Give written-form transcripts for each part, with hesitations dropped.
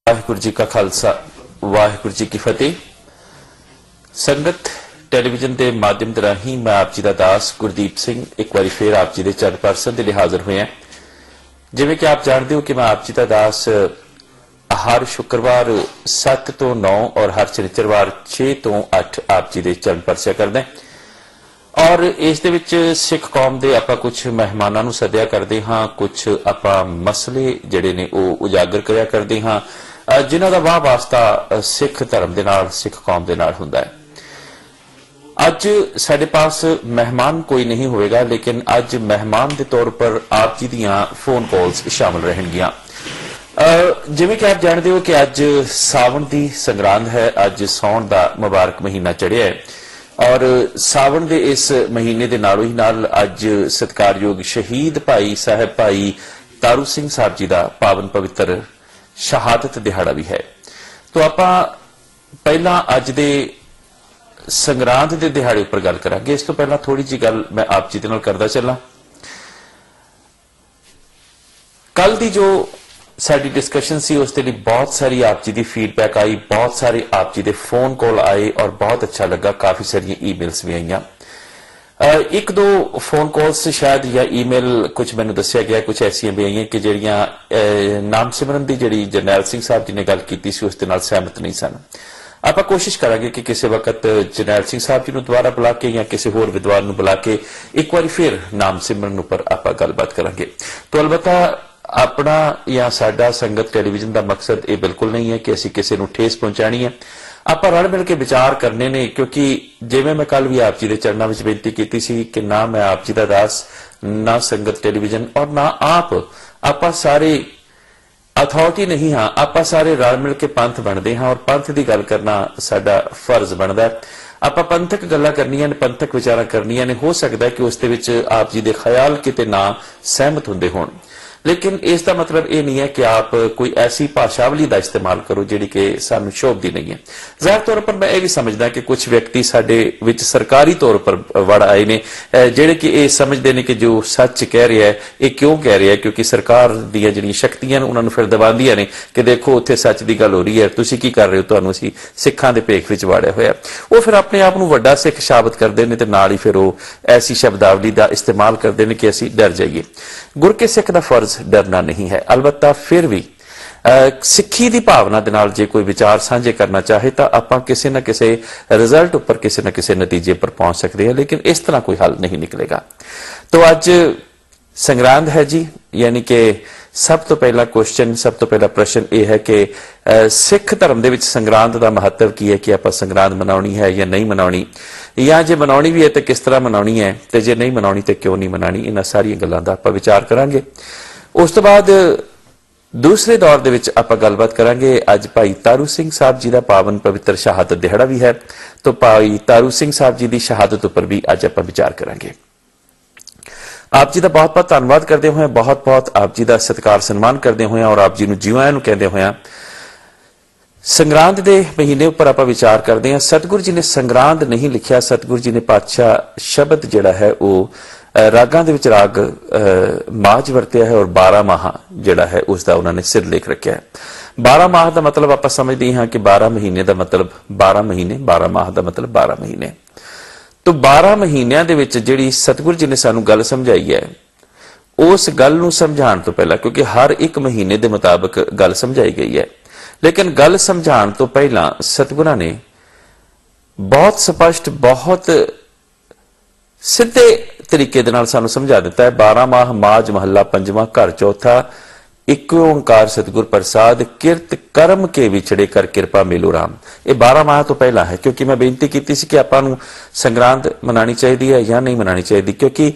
वाहिगुरू जी का खालसा वाहिगुरू जी की फतेह। संगत टेलीविजन के माध्यम के राही मैं आप जी का दास गुरदीप सिंह एक बार फिर आप जी के चरण परसन के लिए हाजिर हुए हैं। जिवें कि आप जानते हो कि मैं आप जी का दास हर शुक्रवार 7 तो 9 और हर शनिचरवार 6 तो 8 आप जी के चरण परसिया करते हैं और इस दे विच सिख कौम के आप कुछ मेहमानों को सद्या करते हाँ, कुछ आप मसले जिहड़े ने वो उजागर करिया करते हाँ जिन्हां दा वाह वास्ता सिख धर्म दे नाल सिख कौम दे नाल हुंदा है। अज साडे पास मेहमान कोई नहीं होएगा, लेकिन अज मेहमान के तौर पर आप जी दियां फोन कॉल्स शामिल रहणगियां। जिवें कि आप जानते हो कि अज सावन की संगरांद है, अज सौण का मुबारक महीना चढ़िया है और सावन के इस महीने के नालों ही नाल अज सत्कारयोग शहीद भाई साहब भाई तारू सिंह साहब जी का पावन पवित्र शहादत दिहाड़ा भी है। तो आप पहला अज दे संगरांद के दिहाड़े उपर गल करांगे। इस तो पहला थोड़ी जी गल मैं आप जी दे नाल करदा चलां। कल दी जो साडी डिस्कशन सी उसके लिए बहुत सारी आप जी की फीडबैक आई, बहुत सारे आप जी के फोन कॉल आए और बहुत अच्छा लगा। काफी सारी ईमेल्स भी आईयां। एक दो फोन कॉल्स शायद या ईमेल कुछ मैंने दस्या गया, कुछ ऐसियां भी आई कि जिहड़ियां नाम सिमरन की जिहड़ी जरनैल सिंह साहब जी ने गल कीती सी उसदे नाल सहमत नहीं सन। आप कोशिश करांगे कि किसी वक्त जरनैल सिंह साहब जी को दोबारा बुला के या किसी होर विद्वान को बुला के एक बार फिर नाम सिमरन उपर आप गलबात करांगे। तो अलबत्ता अपना या साडा संगत टेलीविजन का मकसद ये बिल्कुल नहीं है कि असीं किसी को ठेस पहुंचानी है। आप रल मिल के विचार करने ने, क्योंकि जिवें मैं कल भी आप जी के चरणों में बेनती की सी कि ना मैं आप जी का दास, ना संगत टेलीविजन और ना आप सारे अथॉरिटी नहीं हाँ, आप सारे रल मिल के पंथ बनते हाँ और पंथ की गल करना साडा फर्ज बनता है। आप पंथक गल्लां करनियां ने, पंथक विचारां करनियां ने। हो सकता है कि उस दे विच आप जी के ख्याल किते ना सहमत हुंदे होण, लेकिन इसका मतलब ये नहीं है कि आप कोई ऐसी भाषावली का इस्तेमाल करो जिहड़ी कि सानूं शोभदी नहीं है। जाहिर तौर पर मैं ये भी समझदा कि कुछ व्यक्ति साडे विच सरकारी तौर पर वड़ आए ने जिहड़े कि ये समझते हैं कि जो सच कह रहा है ये क्यों कह रहा है, क्योंकि सरकार दीयां जिहड़ियां शक्तियां उन्होंने फिर दबांदियां ने कि देखो उत्थे सच की गल हो रही है, तुसीं की कर रहे हो, तुहानूं असीं सिखां दे भेख विच वाड़िया होया। वो फिर अपने आप नूं वड्डा सिख साबित करते हैं ते नाल ही फिर वो ऐसी शब्दावली का इस्तेमाल करते हैं कि असीं डर जाइए। गुर के सिख का फर्ज डरना नहीं है। अलबत्ता फिर भी सिक्खी की भावना दे नाल जे कोई विचार साझे करना चाहे तो आप किसी न किसी रिजल्ट उपर किसी न किसी नतीजे पर पहुंच सकते हैं, लेकिन इस तरह कोई हल नहीं निकलेगा। तो अज संगरांद है जी, यानी कि सब तो पहला क्वेश्चन, सब तो पहला प्रश्न यह है कि सिख धर्म दे विच संगरांद का महत्व की है कि आप संगरांद मनाउणी है या नहीं मनाउणी, या जे मनाउणी भी है तो किस तरह मनाउणी है, तो जे नहीं मनाउणी तो क्यों नहीं मनानी। इन्हां सारियां गल्लां दा आपां विचार करांगे। उस तो बाद दूसरे दौर दे विच आपां गलबात करांगे। अज भाई तारू सिंह साहब जी का पावन पवित्र शहादत दिहाड़ा भी है, तो भाई तारू सिंह साहब जी की शहादत उपर भी अज आपां विचार करांगे। आप जी का बहुत बहुत धन्यवाद करते हुए, बहुत बहुत आप जी का सत्कार सन्मान करते हुए और आप जी नूं जीव आया नूं कहते हुए संगरांद के महीने उपर आप विचार करते हैं। सतगुरु जी ने संगरांद नहीं लिखिया, सतगुरु जी ने पातशाह शब्द जिहड़ा है वो रागां दे विच राग माज वरतिया है और 12 माह जिहड़ा है उसका उन्होंने सिर लेख रखा है। 12 माह का मतलब आप समझते हाँ कि 12 महीने का मतलब 12 महीने, 12 माह का मतलब 12 महीने। तो 12 महीनों दे विच जिहड़ी सतगुरु जी ने सानू गल समझाई है उस गल नूं समझाण तो पहला, क्योंकि हर एक महीने के मुताबिक गल समझाई गई है, लेकिन गल समझाण तो पहला सतगुरां ने बहुत स्पष्ट बहुत सीधे तरीके दे नाल सानू समझा दिता है। 12 माह माज महला पंजवां घर चौथा, एक ओंकार सतगुर प्रसाद, किरत कर्म के विछड़े कर कृपा मिलो राम। ये 12 माह तो पहला है, क्योंकि मैं बेनती की सी कि आपां नूं संगरांद मनानी चाहिए है या नहीं मनानी चाहिए, क्योंकि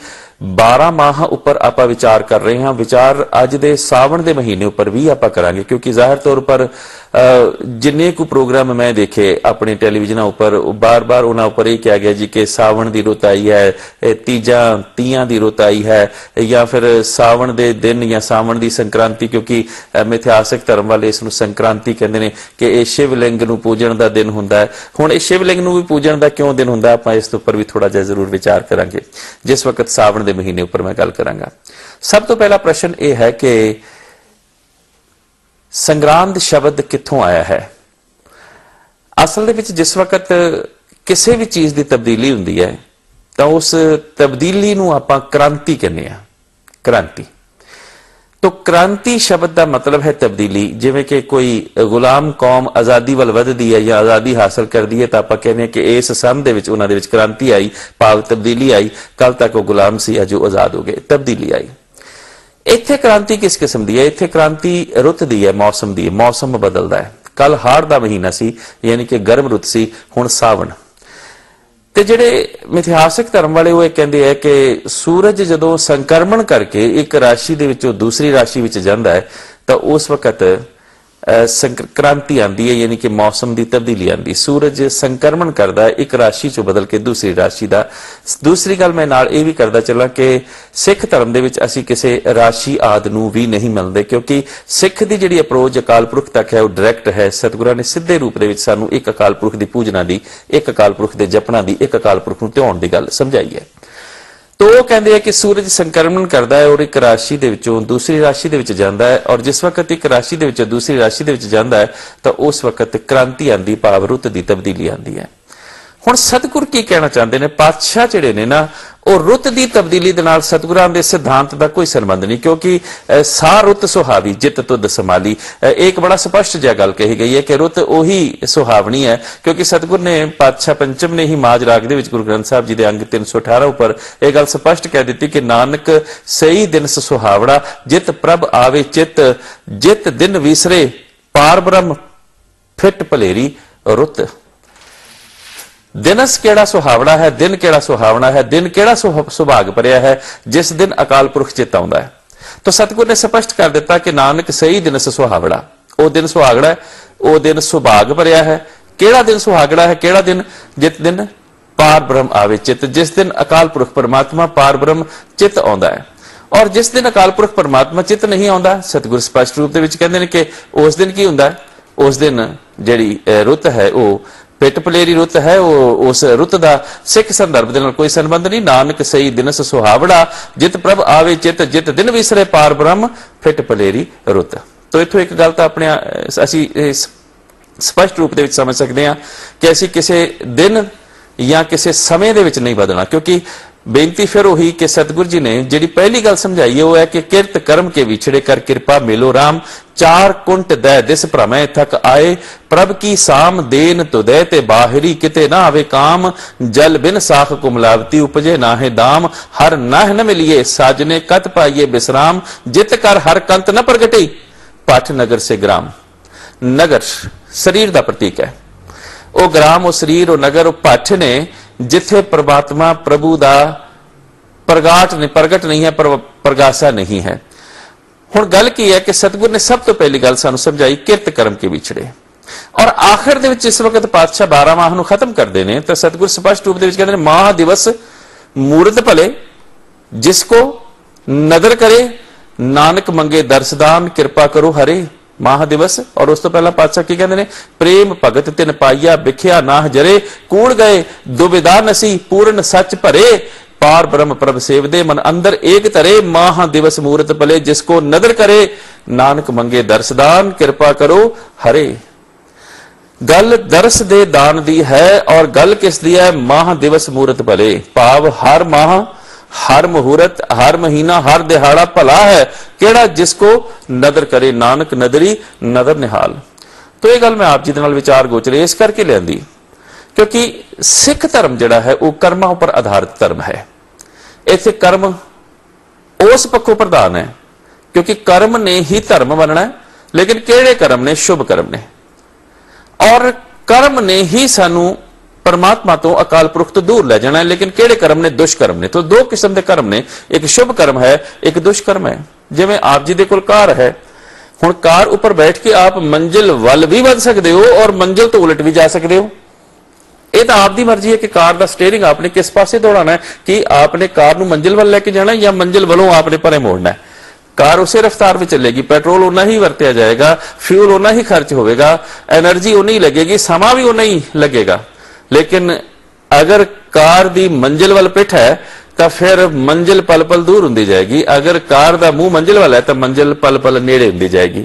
12 माह उपर आप विचार कर रहे हैं। विचार अज दे सावन के महीने उपर भी आप करांगे, क्योंकि जाहिर तौर पर जिन्ने को प्रोग्राम मैं देखे अपने टेलीविजन उपर बार बार उन्होंने उपर यह कहा गया जी कि सावन की रुत आई है, तीयां की रुत आई है, या फिर सावन के दिन या सावन की संक्रांति, क्योंकि मिथिहासिक धर्म वाले इसनूं संक्रांति कहते हैं कि यह शिवलिंग नूं पूजन का दिन हुंदा है। हुण इस शिवलिंग नूं भी पूजन का क्यों दिन हुंदा, आपां इस उपर भी थोड़ा जिहा जरूर विचार करांगे जिस वक्त सावन के महीने उपर मैं गल करांगा। सब तो पहला प्रश्न यह है कि संग्रांद शब्द कित्थों आया है? असल दे विच जिस वक्त किसी भी चीज की तब्दीली हुंदी है तो उस तब्दीली नूं आपां क्रांति कहने आ। क्रांति तो क्रांति शब्द का मतलब है तब्दीली। जिवें कि कोई गुलाम कौम आज़ादी वल वधदी है या आज़ादी हासिल करती है तो आप कहने कि इस सन दे विच उन्हां दे विच क्रांति आई, भाव तब्दीली आई। कल तक वो गुलाम सी, अज वो आज़ाद हो गए, तब्दीली आई। इत्थे क्रांति किस किस्म की है? इत्थे क्रांति रुत दी है, मौसम की। मौसम बदलता है। कल हाड़ का महीना सी, यानी कि गर्म रुत सी, हुण सावण। ते जिहड़े मिथिहासिक धर्म वाले वो कहते हैं कि सूरज जदों संक्रमण करके एक राशि दे विचों दूसरी राशि विच जांदा है तो उस वक्त क्रांति आती है, यानी कि मौसम की तब्दीली आती। सूरज संक्रमण करता है एक राशि चो बदल के दूसरी राशि का। दूसरी गल मैं नाल ये भी करता चला कि सिख धर्म दे विच असीं किसी राशि आदि नूं भी नहीं मिलते, क्योंकि सिख की जिहड़ी अप्रोच अकाल पुरख तक है वो डायरैक्ट है। सतगुरां ने सीधे रूप दे विच सानूं एक अकाल पुरख की पूजना की, एक अकाल पुरख के जपना की, एक अकाल पुरख नूं ध्याउण की गल समझाई है। तो वो कहते हैं कि सूरज संक्रमण करता है और एक राशि दे विचों दूसरी राशि दे विच जांदा है, और जिस वक्त एक राशि दे विचों दूसरी राशि दे विच जांदा है तो उस वक्त क्रांति आंदी, भाव रुत की तब्दीली आंदी है। हुण सतगुर की कहना चाहते हैं? पातशाह जिहड़े ने ना वो रुत की तब्दीली दे नाल सतगुरां दे सिद्धांत का कोई संबंध नहीं, क्योंकि सा रुत सुहावी जित तुद समाली। एक बड़ा स्पष्ट जिहा गल कही गई है कि रुत उही सुहावनी है, क्योंकि सतगुर ने पातशाह पंचम ने ही माज राग दे विच गुरु ग्रंथ साहब जी दे अंग 318 उपर यह गल स्पष्ट कह दी कि नानक सही दिन सुहावड़ा, जित प्रभ आवे चित, जित दिन विसरे पार ब्रह्म फिट भलेरी रुत। दिनस केड़ा सुहावड़ा है, दिन केड़ा सुहावना है, दिन केड़ा सुभाग भरिया है जिस दिन अकाल पुरख चित आउंदा है। तो सतगुर ने स्पष्ट कर दिता कि नानक सही दिनस सुहावड़ा, वो दिन सुहागड़ा है, वो दिन सुभाग भरिया है। केड़ा दिन सुहागड़ा है, केड़ा दिन? जिस दिन पार ब्रह्म आवे चित, जिस दिन अकाल पुरख परमात्मा पार ब्रह्म चित आउंदा है। और जिस दिन अकाल पुरख परमात्मा चित नहीं आउंदा, सतगुर स्पष्ट रूप दे विच कहंदे ने कि उस दिन की हुंदा है? उस दिन जिहड़ी रुत है वो पिट पलेरी रुत है। वो उस रुत का सिख संदर्भ दे नाल कोई संबंध नहीं। नानक सही दिनस सुहावड़ा, जित प्रभ आवे चित, जित दिन विसरे पार ब्रह्म फिट पलेरी रुत। तो इत्थों एक गल तो अपने असीं स्पष्ट रूप दे विच समझ सकते हैं कि असीं किसी दिन या किसी समय दे विच नहीं बदलना, क्योंकि बेनती फिर वही कि सतगुरु जी ने जी पहली गल समझाई है वो है कि किरत कर्म के विछड़े कर कृपा मिलो राम, चार कुंट दै दिस भ्रमय थक आए, प्रभ की साम देन तुदै ते बाहरी किते ना आवे काम, जल बिन साख कुमलावती उपजे नाहे दाम, हर नाह न मिलिए साजने कत पाइये विश्राम, जित कर हर कंत न प्रगटी पाठ नगर से ग्राम। नगर शरीर का प्रतीक है, वो ग्राम, वो शरीर, वो नगर, वो पठ ने जिथे परमात्मा प्रभु दा प्रगट नहीं है, प्रगासा नहीं है। हुण गल की है कि सतगुर ने सब तो पहली गल सानू समझाई किरत कर्म के विछड़े, और आखिर दे विच इस वक्त पातशाह 12 माह नूं खत्म करते हैं तो सतगुर स्पष्ट रूप दे विच कहंदे ने माह दिवस मूर्त भले, जिसको नदर करे नानक मंगे दर्शदान, कृपा करो हरे। माह दिवस, और उस तो पहला पातशाह की कहते हैं प्रेम भगत तिन पाइया, बिख्या नाह जरे, कूड़ गए दुविधा नसी, पूर्ण सच भरे, पार ब्रह्म प्रभ सेवदे, मन अंदर एक तरे, माह दिवस मूर्त भले, जिसको नदर करे नानक मंगे दर्शदान, कृपा करो हरे। गल दर्श दे दान दी है, और गल किस दी है? माह दिवस मूर्त भले, भाव हर माह, हर मुहूर्त, हर महीना, हर दिहाड़ा भला है, केड़ा जिसको नदर करे नानक नदरी नदर निहाल। तो यह गल मैं आप जी दे नाल विचार गोचरे इस करके लियांदी क्योंकि सिख धर्म जिहड़ा है वह कर्मां उपर आधारित धर्म है। इत्थे कर्म उस पक्षों प्रधान है क्योंकि कर्म ने ही धर्म बनना है, लेकिन केड़े कर्म ने? शुभ कर्म ने, और कर्म ने ही सानू परमात्मा तो अकाल पुरख तो दूर ले जाना है, लेकिन केड़े कर्म ने? दुष्कर्म ने। तो दो किस्म के कर्म ने, एक शुभ कर्म है, एक दुष्कर्म है। जिवें आप जी दे कोल कार है, हुण कार उपर बैठ के आप मंजिल वल भी वध सकते हो और मंजिल तो उलट भी जा सकते हो। यह तो आपकी मर्जी है कि कार का स्टेयरिंग आपने किस पासे दौड़ाना है, कि आपने कार नूं मंजिल वल लेके जाना है या मंजिल वलों आपने परे मोड़ना है। कार उसे रफ्तार में चलेगी, पेट्रोल उन्ना ही वरत्या जाएगा, फ्यूल उन्ना ही खर्च होगा, एनर्जी उन्नी ही लगेगी, समा भी उन्ना ही लगेगा। लेकिन अगर कार दी मंजिल वाल पिठ है तो फिर मंजिल पल पल दूर होंदी जाएगी, अगर कार दा मुंह मंजिल वाला है तो मंजिल पल पल नेड़े होंदी जाएगी।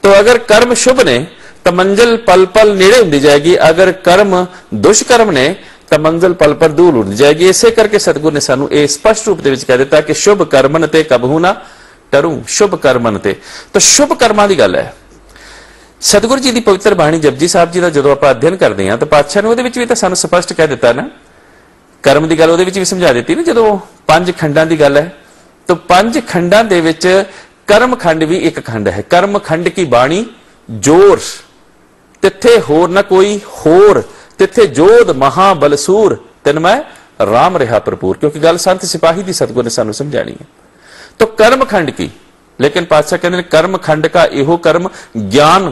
तो अगर कर्म शुभ ने तो मंजिल पल पल नेड़े होती जाएगी, अगर कर्म दुष्कर्म ने तो मंजिल पल पल दूर होती जाएगी। इसे करके सतगुरु ने सानू ये स्पष्ट रूप दे कह दिता कि शुभ कर्मन ते कबहू ना डरूं, शुभ कर्मन ते। तो शुभ कर्मां दी गल है। सतगुरु जी की पवित्र बाणी जपजी साहब जी का जो आप अध्ययन करते हैं तो पातशाह ने वो भी तो सानू स्पष्ट कह दिता ना, कर्म की गल वो भी समझा दी ना, जो 5 खंडा की गल है। तो 5 खंडा दे विच कर्म खंड भी एक खंड है। कर्म खंड की बाणी जोर तिथे होर ना कोई होर, तिथे जोध महाबलसूर तिन मैं राम रहा भरपूर। क्योंकि गल संत सिपाही की सतगुरु ने सानू समझानी है। तो कर्म खंड की, लेकिन पातशाह कहते कर्म खंड का एहो कर्म ज्ञान,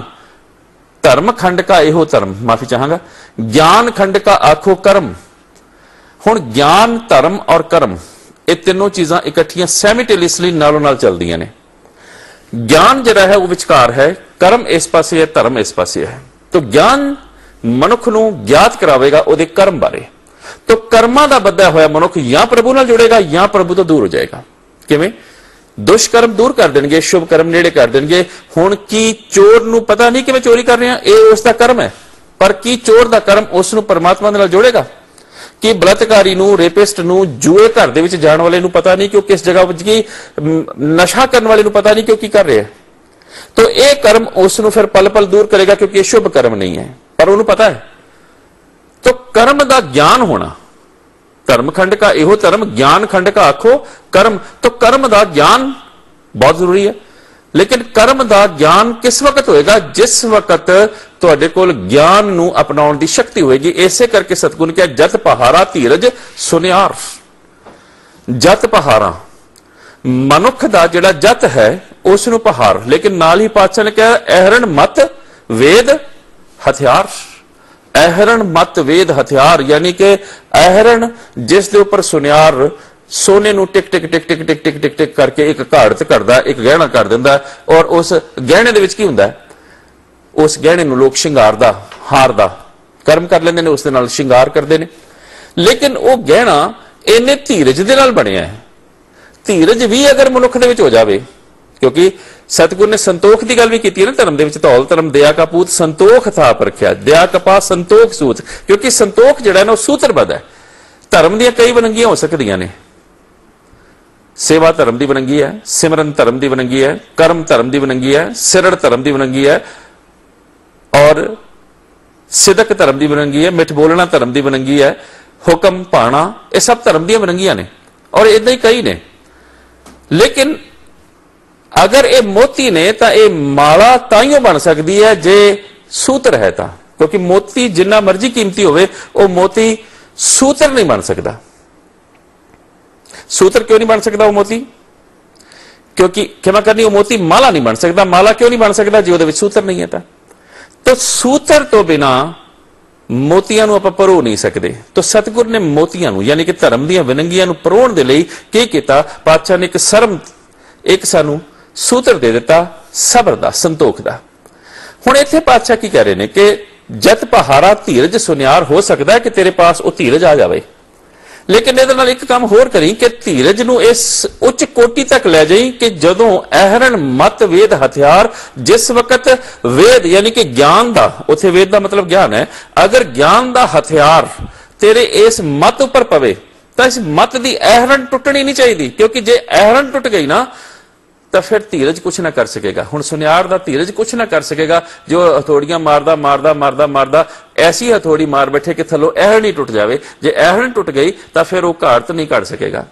धर्म खंड का एहो धर्म, माफी चाहांगा, ज्ञान खंड का आखो कर्म। हुण ज्ञान धर्म और कर्म ये तीनों चीजां इकट्ठियां सैमिटेलियसली नालों नाल चलदियां ने। ज्ञान जिहड़ा है वो विचकार है, कर्म इस पासे है, धर्म इस पासे है। तो ज्ञान मनुख नूं ज्ञात करावेगा उहदे कर्म बारे। तो कर्मां दा बद्धा होया मनुख या प्रभु नाल जुड़ेगा या प्रभु तो दूर हो जाएगा। किवें? दुष्कर्म दूर कर देंगे, शुभ कर्म नेड़े कर देंगे। हुण की चोर नूं पता नहीं कि मैं चोरी कर रहा, यह उसका कर्म है, पर की चोर दा कर्म उस नूं परमात्मा दे नाल जोड़ेगा? कि बलात्कारी नूं, रेपिस्ट नूं, जुए घर दे विच जाण वाले नूं पता नहीं कि वो किस जगह वज गई, नशा करने वाले नूं पता नहीं कि वो की कर रहे हैं। तो यह कर्म उस नूं फिर पल पल दूर करेगा, क्योंकि यह शुभ कर्म नहीं है, पर उन्होंने पता है। तो कर्म का ज्ञान होना, धर्म खंड का एहो धर्म, ज्ञान खंड का आखो कर्म। तो कर्म का ज्ञान बहुत जरूरी है, लेकिन कर्म का ज्ञान किस वक्त होएगा? जिस वक्त तुहाडे कोल ज्ञान नूं अपनाउण दी शक्ति होएगी। इसे करके सतगुरु ने कहा जत पहारा धीरज सुनियार। जत पहारा मनुख का जिहड़ा जत है उस नूं पहार, लेकिन नाल ही पातशाह ने कहा अहरण मत वेद हथियार। अहरण मत वेद हथियार, यानी कि अहरण जिस दे उपर सुनियार सोने नूं टिक टिक टिक टिक टिक टिक टिक टिक करके एक घाड़त करदा, एक गहना कर दिंदा, और उस गहने दे विच की हुंदा है? उस गहने नूं लोग शिंगार दा, हार दा कर्म कर लेंदे ने, उस दे नाल शिंगार करदे ने। लेकिन वो गहना इन्ने धीरज दे नाल बनिया है। धीरज भी अगर मनुख दे विच हो जावे, क्योंकि सतगुरु ने संतोख की गल भी की ना, धर्म के धौल धर्म दया का पूत संतोख था परख्या, दया कपा संतोख सूत। क्योंकि संतोख जिहड़ा ना सूत्रबद्ध है। धर्म दी कई वनंगियां हो सकदियां ने। सेवा धर्म की वनंगी है, सिमरन धर्म की वनंगी है, कर्म धर्म की वनंगी है, सिरड़ धर्म की वनंगी है, और सिदक धर्म की वनंगी है, मिठ बोलना धर्म की वनंगी है, हुक्म पाना, ये सब धर्म दी वनंगियां ने, और इदा ही कई ने। लेकिन अगर ये मोती ने तो यह माला ताइयों बन सकती है जे सूत्र है तो, क्योंकि मोती जिन्ना मर्जी कीमती होवे वो मोती सूत्र नहीं बन सकता। सूत्र क्यों नहीं बन सकता वो मोती? क्योंकि क्षमा करनी, वो मोती माला नहीं बन सकता। माला क्यों नहीं बन सकता? जी वो सूत्र नहीं है। तो सूत्र तो बिना मोतियां नूं आपां परो नहीं सकते। तो सतगुरु ने मोतियां नूं यानी कि धर्म दीयां विनंगियां नूं परोण दे लई की कीता? पातशाह ने एक सरम, एक सानू सूत्र दे दिता सबर दा, संतोख दा। हुण इत्थे पातशाह की कह रहे हैं कि जत पहारा धीरज सुनियार, हो सकता है कि तेरे पास वो धीरज आ जाए, लेकिन इहदे नाल एक काम होर करी कि धीरज नूं इस उच्च कोटि तक लै जाई कि जदों अहरण मत वेद हथियार, जिस वक्त वेद यानी कि ज्ञान दा, उत्थे वेद दा मतलब ज्ञान है, अगर ज्ञान दा हथियार तेरे इस मत उपर पवे तो इस मत की अहरण टुटनी नहीं चाहिए। क्योंकि जे अहरण टुट गई ना तो फिर धीरज कुछ ना कर सकेगा। हुण सुनियार दा धीरज कुछ ना कर सकेगा, जो हथौड़ियां मारदा मारदा मारदा मारदा ऐसी हथौड़ी मार बैठे कि थलो अहरण ही टुट जाए। जे अहरण टुट गई तो फिर वो घाट नहीं काट सकेगा।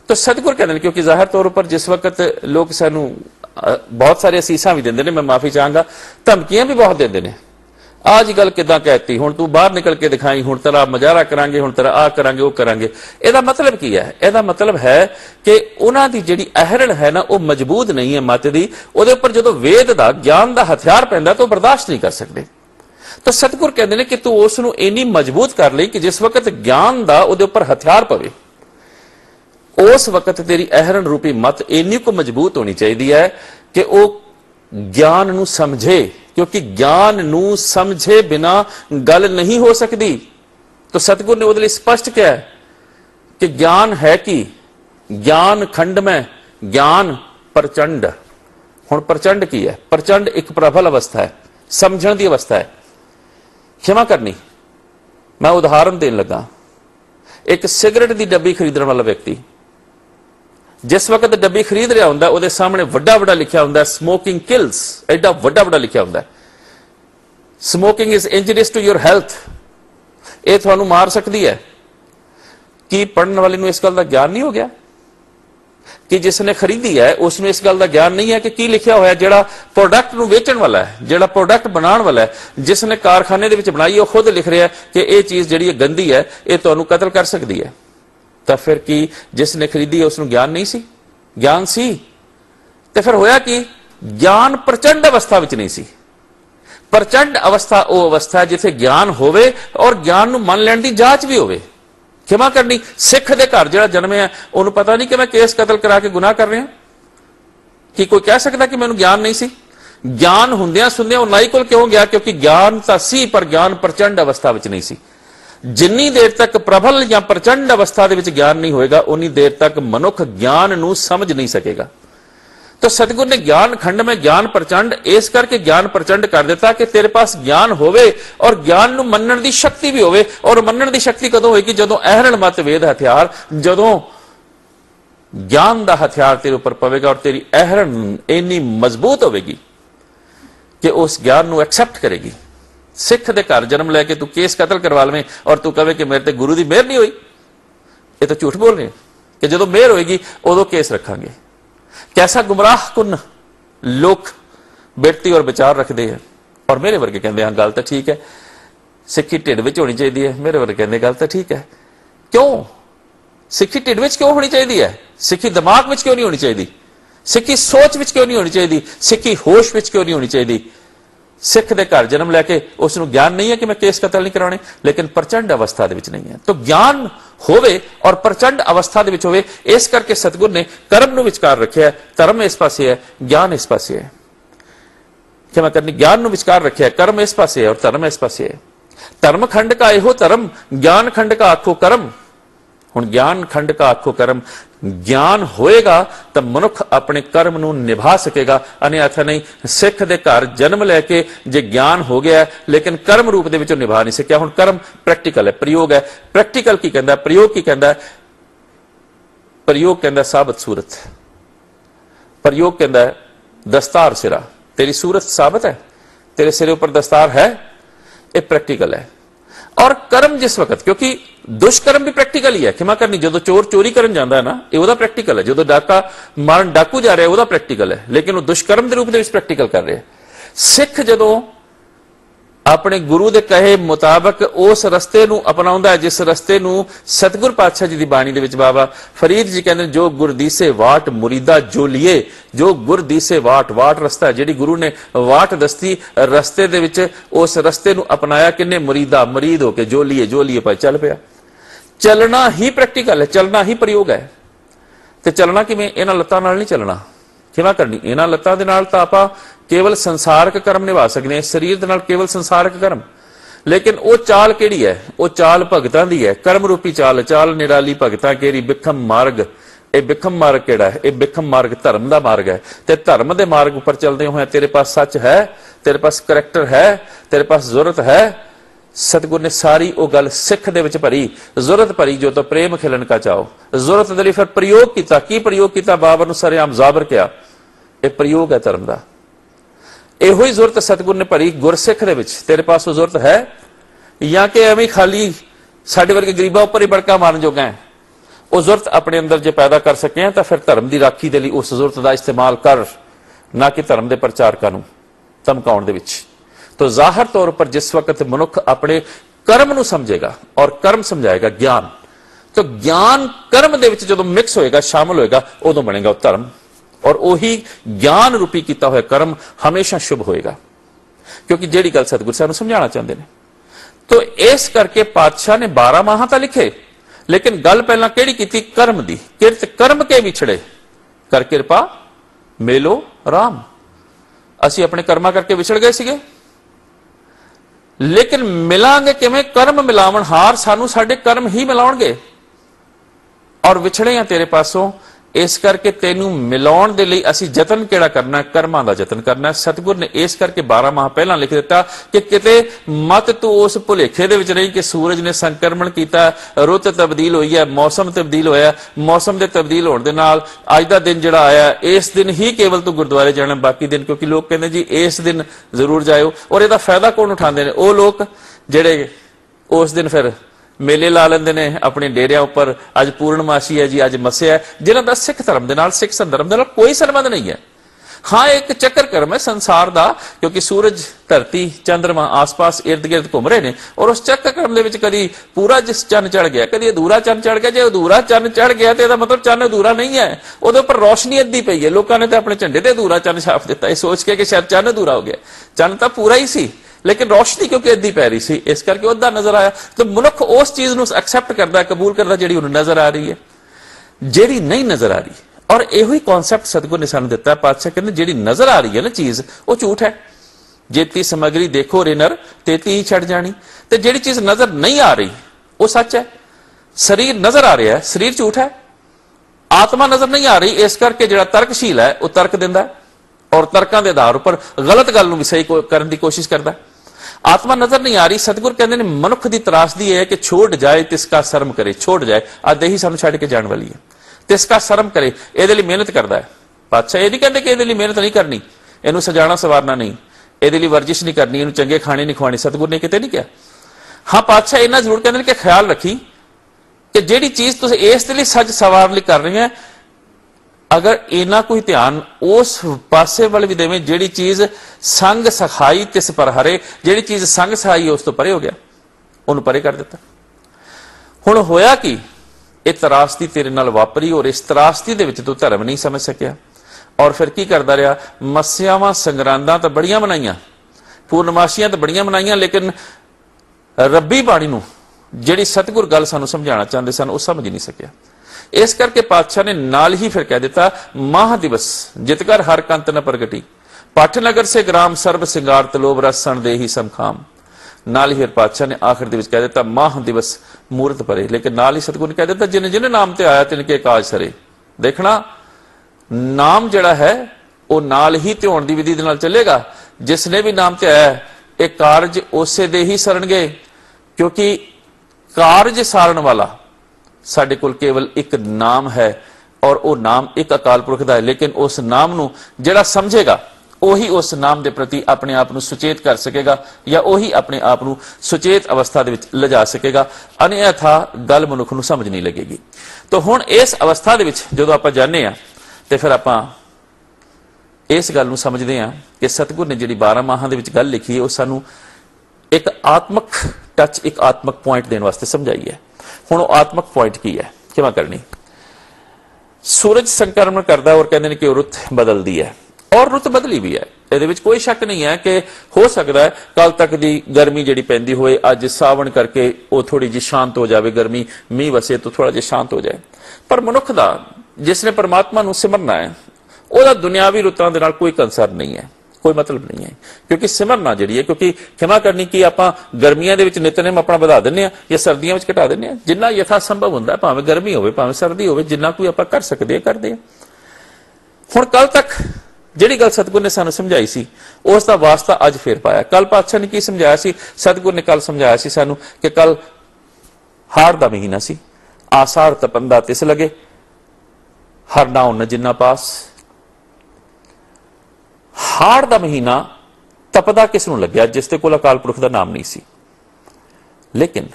तो सतगुर कहते हैं, क्योंकि जाहिर तौर पर जिस वक्त लोग सानू बहुत सारे असीसा भी देंगे, मैं माफी चाहूंगा, धमकियां भी बहुत देंगे ने, आज गल किदां कहती, हुण तू बाहर निकल के दिखाई, हुण तेरा मजारा करांगे, हुण तेरा आ करांगे, वो करांगे। ਇਹਦਾ मतलब की है? ਇਹਦਾ मतलब है कि उन्हां दी जिहड़ी अहरण है ना वो मजबूत नहीं है मत दी, ਉਹਦੇ ਉੱਪਰ ਜਦੋਂ वेद दा ज्ञान दा हथियार पैंदा तो बर्दाश्त नहीं कर सकते। तो सतगुर कहते हैं कि तू उस नूं इन्नी मजबूत कर ले कि जिस वक्त ज्ञान दा ਉਹਦੇ ਉੱਪਰ हथियार पवे, उस वक्त तेरी अहरण रूपी मत इन्नी को मजबूत होनी चाहिए है कि वह ज्ञान नूं समझे, क्योंकि ज्ञान नूं समझे बिना गल नहीं हो सकती। तो सतगुर ने उहदे लई स्पष्ट किया है कि ज्ञान है कि ज्ञान खंड में ज्ञान प्रचंड, हुण प्रचंड की है? प्रचंड एक प्रबल अवस्था है, समझण की अवस्था है। क्षमा करनी, मैं उदाहरण देन लगा। एक सिगरेट की डब्बी खरीदने वाला व्यक्ति जिस वक्त डब्बी खरीद रहा होंदा, उहदे सामने वड्डा वड्डा लिखा होंदा स्मोकिंग किल्स, एडा वड्डा वड्डा लिखा होंदा smoking is injurious to your health, ये तुहानू मार सकती है। कि पढ़ने वाले नू इस गल का ज्ञान नहीं हो गया कि जिसने खरीदी है उसमें इस गल का ज्ञान नहीं है कि की लिखा होया, जेड़ा प्रोडक्ट नू वेचण वाला है, जेड़ा प्रोडक्ट बनाने वाला है, जिसने कारखाने दे विच बनाई, वो खुद लिख रहा है कि यह चीज जिहड़ी गंदी है, यह तुहानू कतल कर सकती है। तो फिर की जिसने खरीदी है उसनू ज्ञान नहीं सी? ज्ञान सी। तो फिर होया कि ज्ञान प्रचंड अवस्था विच नहीं सी। प्रचंड अवस्था वो अवस्था है जिथे ज्ञान होवे और ज्ञान नू मन लैण दी जांच भी होवे। क्षमा करनी, सिख दे घर जिहड़ा जन्मे है उन्होंने पता नहीं कि मैं केस कतल करा के गुनाह कर रहा, कि कोई कह सकता कि मैनू ज्ञान नहीं सी? ज्ञान हुंदियां सुनदियां वो नाई कोल क्यों गया? क्योंकि ज्ञान तां सी पर ज्ञान प्रचंड अवस्था विच नहीं सी। जिन्नी देर तक प्रबल या प्रचंड अवस्था दे विच ज्ञान नहीं होएगा उन्नी देर तक मनुख ज्ञान नू समझ नहीं सकेगा। तो सतगुरु ने ज्ञान खंड में ज्ञान प्रचंड इस करके ज्ञान प्रचंड कर दिता कि तेरे पास ज्ञान होवे और ज्ञान नू मनण दी शक्ति भी होवे। और मनण दी शक्ति कदों होएगी? जदों अहरण मत वेद हथियार, जदों ज्ञान दा हथियार तेरे ऊपर पवेगा और तेरी अहरण इन्नी मजबूत होवेगी कि उस ज्ञान नू एक्सेप्ट करेगी। सिख दे घर जन्म लैके तू केस कतल करवा लवें और तू कहे कि मेरे ते गुरु दी मेहर नहीं हुई, ये तो झूठ बोल रहे कि जदों मेहर होएगी उदों केस रखांगे। कैसा गुमराह कुन लोग बेटी और विचार रखते हैं। और मेरे वर्गे कहते हैं गल तो ठीक है, सिक्खी ढिड विच होनी चाहिए है। मेरे वर्गे कहते गल तो ठीक है। क्यों सिक्खी ढिड विच क्यों होनी चाहिए है? सिक्खी दिमाग विच क्यों नहीं होनी चाहिए? सिक्खी सोच विच क्यों नहीं होनी चाहिए? सिक्खी होश विच क्यों नहीं होनी चाहिए? सिख दे घर जन्म लैके उसनू ज्ञान नहीं है कि मैं केस कतल नहीं कराने, लेकिन प्रचंड अवस्था दे विच नहीं है। तो ज्ञान होवे और प्रचंड अवस्था दे विच होवे, इस करके सतगुरु ने कर्म नू विचकार रखिया है। धर्म इस पासे है, ज्ञान इस पासे है। क्षमा करनी, ज्ञान नू विचकार रखिया है, कर्म इस पासे है और धर्म इस पासे है। धर्म खंड का एहो धर्म, ज्ञान खंड का आखो कर्म। हुण ज्ञान खंड का आखो कर्म, ज्ञान होएगा तो मनुख अपने कर्म नू निभा सकेगा। अन्यथा नहीं, सिख दे घर जन्म लैके जे ज्ञान हो गया लेकिन कर्म रूप दे विचों निभा नहीं सकिया। हुण कर्म प्रैक्टिकल है, प्रयोग है। प्रैक्टिकल की कहंदा, प्रयोग की कहंदा? प्रयोग कहंदा साबित सूरत। प्रयोग कहंदा दस्तार सिरा, तेरी सूरत साबित है, तेरे सिरे ऊपर दस्तार है, ये प्रैक्टिकल है। और कर्म जिस वक्त, क्योंकि दुष्कर्म भी प्रैक्टिकल ही है। क्षमा करनी, जो चोर चोरी करन जांदा है ना, ये ओदा प्रैक्टिकल है। जो डाका मारन डाकू जा रहा है ओदा प्रैक्टिकल है, लेकिन वो दुष्कर्म के रूप में प्रैक्टिकल कर रहे हैं। सिख जदों अपने गुरु दे कहे मुताबक उस रस्ते नू अपनाउंदा है जिस रस्ते नू सतगुर पातशाह जी दी बाणी दे विच बाबा फरीद जी कहंदे जो गुरदीसे वाट मुरीदा जो लिए, जो गुरदीसे वाट, वाट रस्ता है जिहड़ी गुरु ने वाट दस्ती रस्ते दे विच, उस रस्ते नू अपनाया किन्ने? मुरीदा, मरीद होके जो लिए पाए चल पिया। चलना ही प्रैक्टिकल है, चलना ही प्रयोग है। ते चलना किवें? इन्हां लत्तां नाल नहीं चलना। क्षमा करनी, इन्हां लत्तां दे नाल तां आपां केवल संसारक कर्म निभा सकते हैं, शरीर दे नाल केवल संसारक कर्म। लेकिन वो चाल केड़ी है? वो चाल भगतां दी है, कर्म रूपी चाल। चाल निराली भगतां केरी बिखम मार्ग। ये बिखम मार्ग केड़ा है? ये बिखम मार्ग धर्म दा मार्ग है। ते धर्म दे मार्ग उपर चलदे होए तेरे पास सच है, तेरे पास करैक्टर है, तेरे पास जरूरत है। सतगुरु ने सारी वो गल सिख दे विच भरी, जरूरत भरी जो तो प्रेम खिलन का चाहो। जरूरत दे लई फिर प्रयोग किया। की प्रयोग किया? बाबर नूं सरेआम जाबर किया। ये प्रयोग है धर्म दा। ਇਹੋ ਹੀ ਜ਼ਰੂਰਤ सतगुरु ने भरी गुरसिख दे विच। तेरे पास वो जरूरत है या कि एवं खाली साडे वर्गे गरीबां उपर ही बड़का मारन जोगा है? वो जरूरत अपने अंदर जे पैदा कर सके हैं तो फिर धर्म की राखी दे लई उस जरूरत का इस्तेमाल कर, ना कि धर्म के प्रचारकां नूं धमकाउण दे विच। तो जाहिर तौर पर जिस वक्त मनुख अपने कर्म नूं समझेगा और कर्म समझाएगा ज्ञान, तो ज्ञान कर्म दे विच जदों मिक्स होएगा, शामिल होएगा, उदों बनेगा वो धर्म। और वही ज्ञान रूपी किया हुआ कर्म हमेशा शुभ होएगा, क्योंकि जेड़ी गल सतगुरु सानू समझाना चाहते हैं। तो इस करके पातशाह ने 12 माह तो लिखे, लेकिन गल पहला केड़ी की? कर्म दी। किरत कर्म के विछड़े कर कृपा मेलो राम। असी अपने कर्मा करके विछड़ गए सीगे, लेकिन मिलांगे किवें? कर्म मिलावन हार सानू साडे कर्म ही मिलाउणगे। और विछड़े हैं तेरे पासों इस करके तेनू मिलाउण दे लई असीं जतन किहड़ा करना, कर्मां दा जतन करना। सतगुर ने इस करके 12 माह पहलां लिख दिता कि किते मत तू उस भुलेखे दे विच रही कि सूरज ने संक्रमण कीता, रुत तब्दील होई है, मौसम तब्दील होया, मौसम दे तब्दील होण दे नाल अज दा दिन जिहड़ा आया इस दिन ही केवल तू गुरुद्वारे जाना, बाकी दिन क्योंकि लोग कहंदे जी इस दिन जरूर जाओ। और इहदा फायदा कौन उठाते हैं? वो लोग जिहड़े उस दिन फिर मेले ला लेंदे ने अपने डेरिया उपर, अज पूर्णमासी है जी, अज मस्या है, जिन्हां दा सिख धर्म दे नाल, सिख धर्म दे नाल कोई संबंध नहीं है। हाँ एक चक्कर कर्म है संसार दा, क्योंकि सूरज धरती चंद्रमा आस पास इर्द गिर्द घूम रहे हैं, और उस चक्कर कर्म दे विच कदी पूरा जिस चंद चढ़ गया, कदी अधूरा चंद चढ़ गया। जो अधूरा चंद चढ़ गया तो इसदा मतलब चंद अधूरा नहीं है, उहदे उपर रोशनी अद्धी पई है। लोगों ने तो अपने झंडे ते अधूरा चंद छाप दिता, यह सोच के कि शायद चंद अधूरा हो गया। चंद तो पूरा ही सी, लेकिन रोशनी क्योंकि अद्धी पै रही सी, इस करके उदा नजर आया। तो मनुख उस चीज को एक्सेप्ट करता है, कबूल करता जिहड़ी उन्हें नजर आ रही है, जिहड़ी नहीं नजर आ रही। और यही ही कॉन्सैप्ट सतगुर ने सानू दिता है। पातशाह कहते जिहड़ी नजर आ रही है ना चीज, वो झूठ है। जेती समग्री देखो रे नर, तेती ही छड़ जानी। तो जिहड़ी चीज नजर नहीं आ रही वो सच है। शरीर नजर आ रहा है, शरीर झूठ है। आत्मा नजर नहीं आ रही, इस करके जिहड़ा तर्कशील है वो तर्क दिंदा है, और तर्कों के आधार पर गलत गल नूं भी सही करने की कोशिश करता है। आत्मा नजर नहीं आ रही। सतगुर कहते हैं मनुख की त्रासदी है कि छोड़ जाए तिसका शर्म करे, छोड़ जाए। अज ही सानू छड्ड के जाने वाली है, तिसका शर्म करे, ये मेहनत करता है। पातशाह ये नहीं कहते कि ये मेहनत नहीं करनी, इनू सजाना सवारना नहीं, ये वर्जिश नहीं करनी, इनू चंगे खाने नहीं खवाने, सतगुर ने किते नहीं कहा। हाँ पातशाह इन्ना जरूर कहते हैं कि ख्याल रखी कि जिहड़ी चीज तुसीं इस लई सज सवार लई कर रही है, अगर इना कोई ध्यान उस पासे वाल भी देवे जिहड़ी चीज संग सखाई तिस पर हरे, जिहड़ी चीज संग सखाई उस तो परे हो गया, उन्होंने परे कर दिता। हुण होया कि यह त्रासदी तेरे नाल वापरी, और इस त्रासदी दे विच तू धर्म नहीं समझ सकिया, और फिर की करदा रहा? मस्यावां संगरांदां तो बड़ियां मनाइयां, पूर्णमाशियां तो बड़ियां मनाइयां, लेकिन रब्बी बाणी नूं जिहड़ी सतगुर गल सानू समझाना चाहते सन वो समझ नहीं सकिया। इस करके पातशाह ने नाल ही फिर कह दिता, माह दिवस जितकर हर कंत न प्रगटी, पाठनगर से ग्राम सर्व सिंगार तलोब रस सन दे ही समखाम। नाल ही फिर पातशाह ने आखिर दे विच कह दिता, माह दिवस मूर्त परे। लेकिन नाल ही सतगुर ने कह दिता, जिन्हें जिन्हें नाम ते आया तिनके काज सरे। देखना नाम जिहड़ा है वो नाल ही ध्यान दी विधि दे नाल चलेगा। जिसने भी नाम ते आया एक कारज उसे दे ही सरनगे, क्योंकि कारज सारण वाला साडे कोल केवल एक नाम है, और वो नाम एक अकाल पुरख दा है। लेकिन उस नाम नूं जिहड़ा समझेगा वही उस नाम के प्रति अपने आप को सुचेत कर सकेगा, या वही अपने आप को सुचेत अवस्था दे विच लिजा सकेगा। अन्यथा गल मनुख नूं समझ नहीं लगेगी। तो हुण इस अवस्था दे विच जदों आपां जाने आ ते फिर आपां इस गल नूं समझदे आ कि सतगुर ने जिहड़ी 12 माहां दे विच गल लिखी है वो सानू एक आत्मक टच, एक आत्मक पॉइंट देने वास्ते समझाई है। हुण वो आत्मक पॉइंट की है? किवें करनी? सूरज संक्रमण करता है और कहते हैं कि रुत बदलती है, और रुत बदली भी है, ये कोई शक नहीं है कि हो सकता है कल तक की गर्मी जी पैंदी होए अज सावन करके वो थोड़ी जी शांत हो जाए, गर्मी मीह वसे तो थोड़ा जिहा शांत हो जाए। पर मनुख का जिसने परमात्मा नूं सिमरना है वह दुनियावी रुतां दे नाल कोई कंसर्न नहीं है, कोई मतलब नहीं है। क्योंकि सिमरना जी है, क्योंकि क्षमा करनी कि आप गर्मियों के नितनेम अपना बढ़ा दें या सर्दियों में घटा दें, जिन्ना यथा संभव होंगे, भावें गर्मी हो भावें सर्दी हो, जिन्ना कोई आप कर सकते हैं करते हैं। हुण कल तक जिहड़ी गल सतगुर ने सानू समझाई सी उसका वास्ता अज फिर पाया। कल पातशाह ने की समझाया सी? सतगुर ने कल समझाया सी सानू कि कल हाड़ का महीना सी, आसार तपंदा तिस लगे, हर नाउ न जिन्ना पास। हाड़ का महीना तपदा किस नूं लग्या? जिसते कोल अकाल पुरख का नाम नहीं सी। लेकिन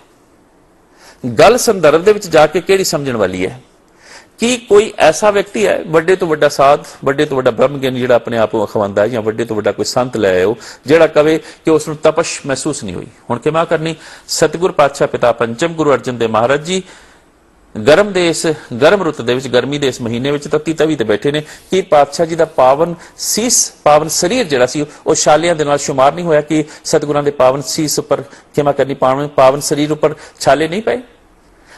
गल संदर्भ दे विच जाके किहड़ी समझण वाली है कि कोई ऐसा व्यक्ति है वड्डे तो वड्डा साध, वड्डे तो वड्डा ब्रह्म ज्ञानी जिहड़ा अपने आप को अखवांदा है, या वड्डे तो वड्डा कोई संत लै आओ जिहड़ा कहे कि उसनूं तपश महसूस नहीं हुई। हुण किवें करनी? सतगुर पातशाह पिता पंचम गुरु अर्जन देव महाराज जी गर्म देश गर्म रुत दे विच गर्मी दे इस महीने विच तत्ती तवी ते बैठे ने कि पातशाह जी दा पावन सीस पावन शरीर जिहड़ा सी वो छालियां दे नाल शुमार नहीं होया कि सतगुरां दे पावन सीस उपर किवें करनी पावन शरीर उपर छाले नहीं पए।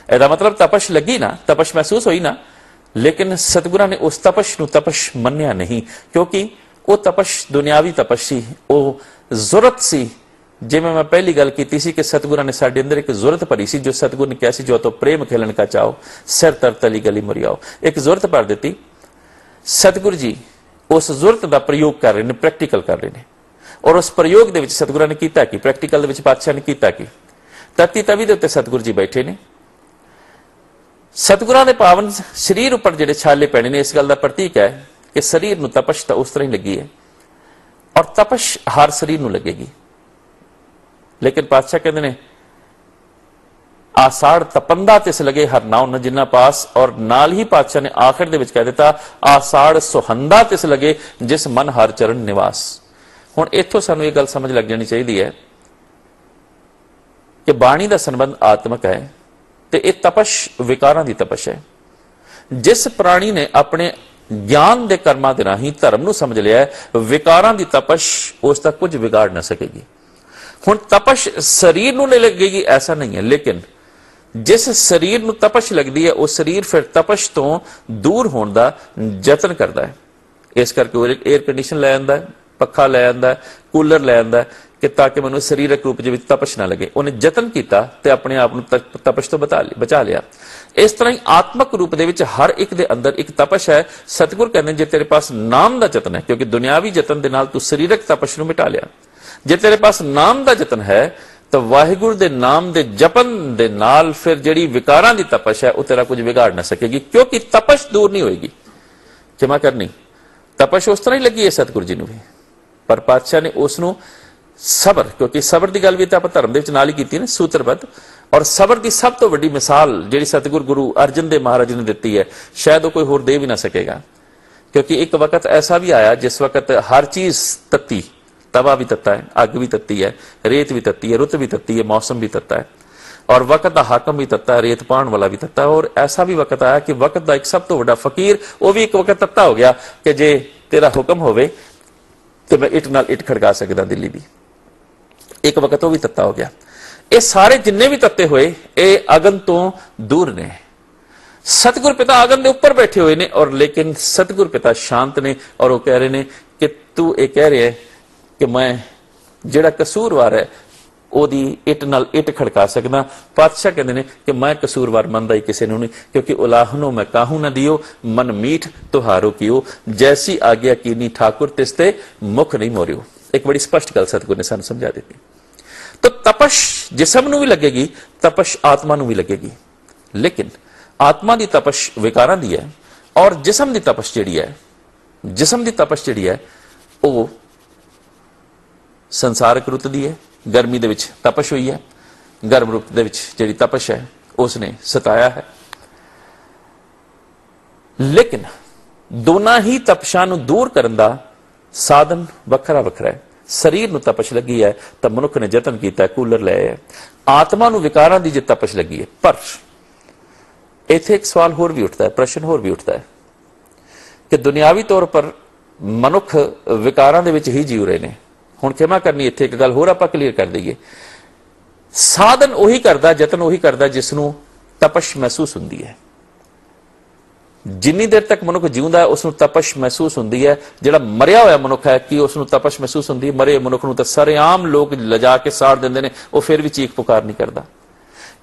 एदा मतलब तपश लगी ना, तपश महसूस हुई ना, लेकिन सतगुरां ने उस तपश नूं तपश मन्निया नहीं, क्योंकि वो तपश दुनियावी तपश सी, वो जरूरत सी जिवें मैं पहली गल की सी कि सतगुरां ने साडे अंदर एक जुरत भरी सी, जो सतगुर ने कहा सी जो तो प्रेम खेलन का चाहो सिर तर तली गली मुरियाओ, एक जुरत भर दी। सतगुरु जी उस जुरत का प्रयोग कर रहे हैं, प्रैक्टिकल कर रहे हैं, और उस प्रयोग के सतगुरां ने किया कि प्रैक्टिकल पातशाह ने किया कि तत्ती तवी के उत्ते सतगुरु जी बैठे ने। सतगुरां दे पावन शरीर उपर जिहड़े छाले पैने ने, इस गल का प्रतीक है कि शरीर नूं तपश तो उस तरह ही लगी है, और तपश हर शरीर नूं लगेगी। लेकिन पातशाह कहते ने आसाड़ तपंदा तिस लगे हर नाव न जिन्ना पास, और नाल ही पातशाह ने आखिर दे विच कह दिता आसाड़ सुहंदा तिस लगे जिस मन हर चरण निवास। हुण इत्थों सानूं इह गल समझ लग जानी चाहिए है कि बाणी का संबंध आत्मक है, तो यह तपश विकारां दी तपश है। जिस प्राणी ने अपने ज्ञान के कर्मां दे राहीं धर्म नूं समझ लिया है, विकारां दी तपश उसका कुछ बिगाड़ ना सकेगी। हुण तपश शरीर नूं नहीं लगेगी ऐसा नहीं है, लेकिन जिस शरीर नूं तपश लगती है वह शरीर फिर तपश तो दूर होने का यतन करता है। इस करके वो एयर कंडीशन लै आंदा है, पखा लै आंदा है, कूलर लै आंदा है कि ताकि मैनूं सरीरक रूप में तपश ना लगे। उन्हें यतन किया तो अपने आप को तपश तो बचा लिया। इस तरह ही आत्मक रूप के हर एक दे अंदर एक तपश है। सतगुर कहते जे तेरे पास नाम का यतन है, क्योंकि दुनियावी यतन के नाल तू सरीरक तपश नूं मिटा लिया, जे तेरे पास नाम का यतन है तो वाहिगुरु दे नाम दे जपन दे नाल फिर जिहड़ी विकारां दी तपश है वह तेरा कुछ बिगाड़ ना सकेगी, क्योंकि तपश दूर नहीं होएगी। क्षमा करनी तपश उस तरह ही लगी है सतगुरु जी नूं भी, पर पातशाह ने उसनूं सबर, क्योंकि सबर की गल भी तो आप धर्म के नाल ही की ना सूत्रबद्ध, और सबर की सब तो वड्डी मिसाल जिहड़ी सतगुरु गुरु अर्जन देव महाराज ने दी है शायद वो कोई होर दे भी ना सकेगा। क्योंकि एक वक्त ऐसा भी आया जिस वक्त हर चीज तत्ती, तवा भी तत्ता है, अग भी तत्ती है, रेत भी तत्ती है, रुत भी तत्ती है, मौसम भी तत्ता है, और वक्त का हाकम भी तत्ता है, रेत पाण वाला भी तत्ता है। और ऐसा भी वक्त आया कि वक्त का एक सब तो बड़ा फकीर वह भी एक वक्त तत्ता हो गया कि जे तेरा हुक्म होवे तो मैं इट नाल इट खड़का सकदा दिल्ली दी, एक वक्त वह भी तत्ता हो गया। ये सारे जिन्ने भी तत्ते हुए ये अगन तो दूर ने। सतगुर पिता अगन के उपर बैठे हुए ने, और लेकिन सतगुर पिता शांत ने, और वो कह रहे ने कि तू ये कह रहे है कि मैं जिहड़ा कसूरवार है ओदी इट नाल इट खड़का सकदा। पातशाह कहते हैं कि मैं कसूरवार मनदा ही किसी नूं नहीं, क्योंकि उलाहनो मैं काहू न दियो मन मीठ तुहारो कियो, जैसी आज्ञा कीनी ठाकुर तिसते मुख नहीं मोरियो। एक बड़ी स्पष्ट गल सतगुर ने सानूं समझा दी। तो तपश जिसम नूं भी लगेगी, तपश आत्मा नूं भी लगेगी, लेकिन आत्मा की तपश विकारां दी है, और जिसम की तपश जिहड़ी है, जिसम की तपश जिहड़ी है वो संसारक रुत दी है। गर्मी दे विच तपश हुई है, गर्म रुत दे विच जिहड़ी तपश है उसने सताया है। लेकिन दोनों ही तपशां नूं दूर करन दा साधन वखरा वखरा है। शरीर नूं तपश लगी है तो मनुख ने यतन किया, कूलर ले आया। आत्मा नूं विकारां दी जे तपश लगी है, पर इत्थे एक सवाल होर भी उठता है, प्रश्न होर भी उठता है कि दुनियावी तौर पर मनुख विकारां दे विच ही जीव रहे ने। हुण क्षमा करनी इत्थे एक गल होर आपां क्लीयर कर दईए, साधन उही करदा, यतन उही करदा जिसनूं तपश महसूस हुंदी है। जिन्नी देर तक मनुख जीवंदा है उसनूं तपश महसूस हुंदी है। जिहड़ा मरिया होया मनुख है कि उसनूं तपश महसूस हुंदी है? मरे मनुख नूं तां सरेआम लोग लजा के साड़ दिंदे ने, वो फिर भी चीख पुकार नहीं करदा।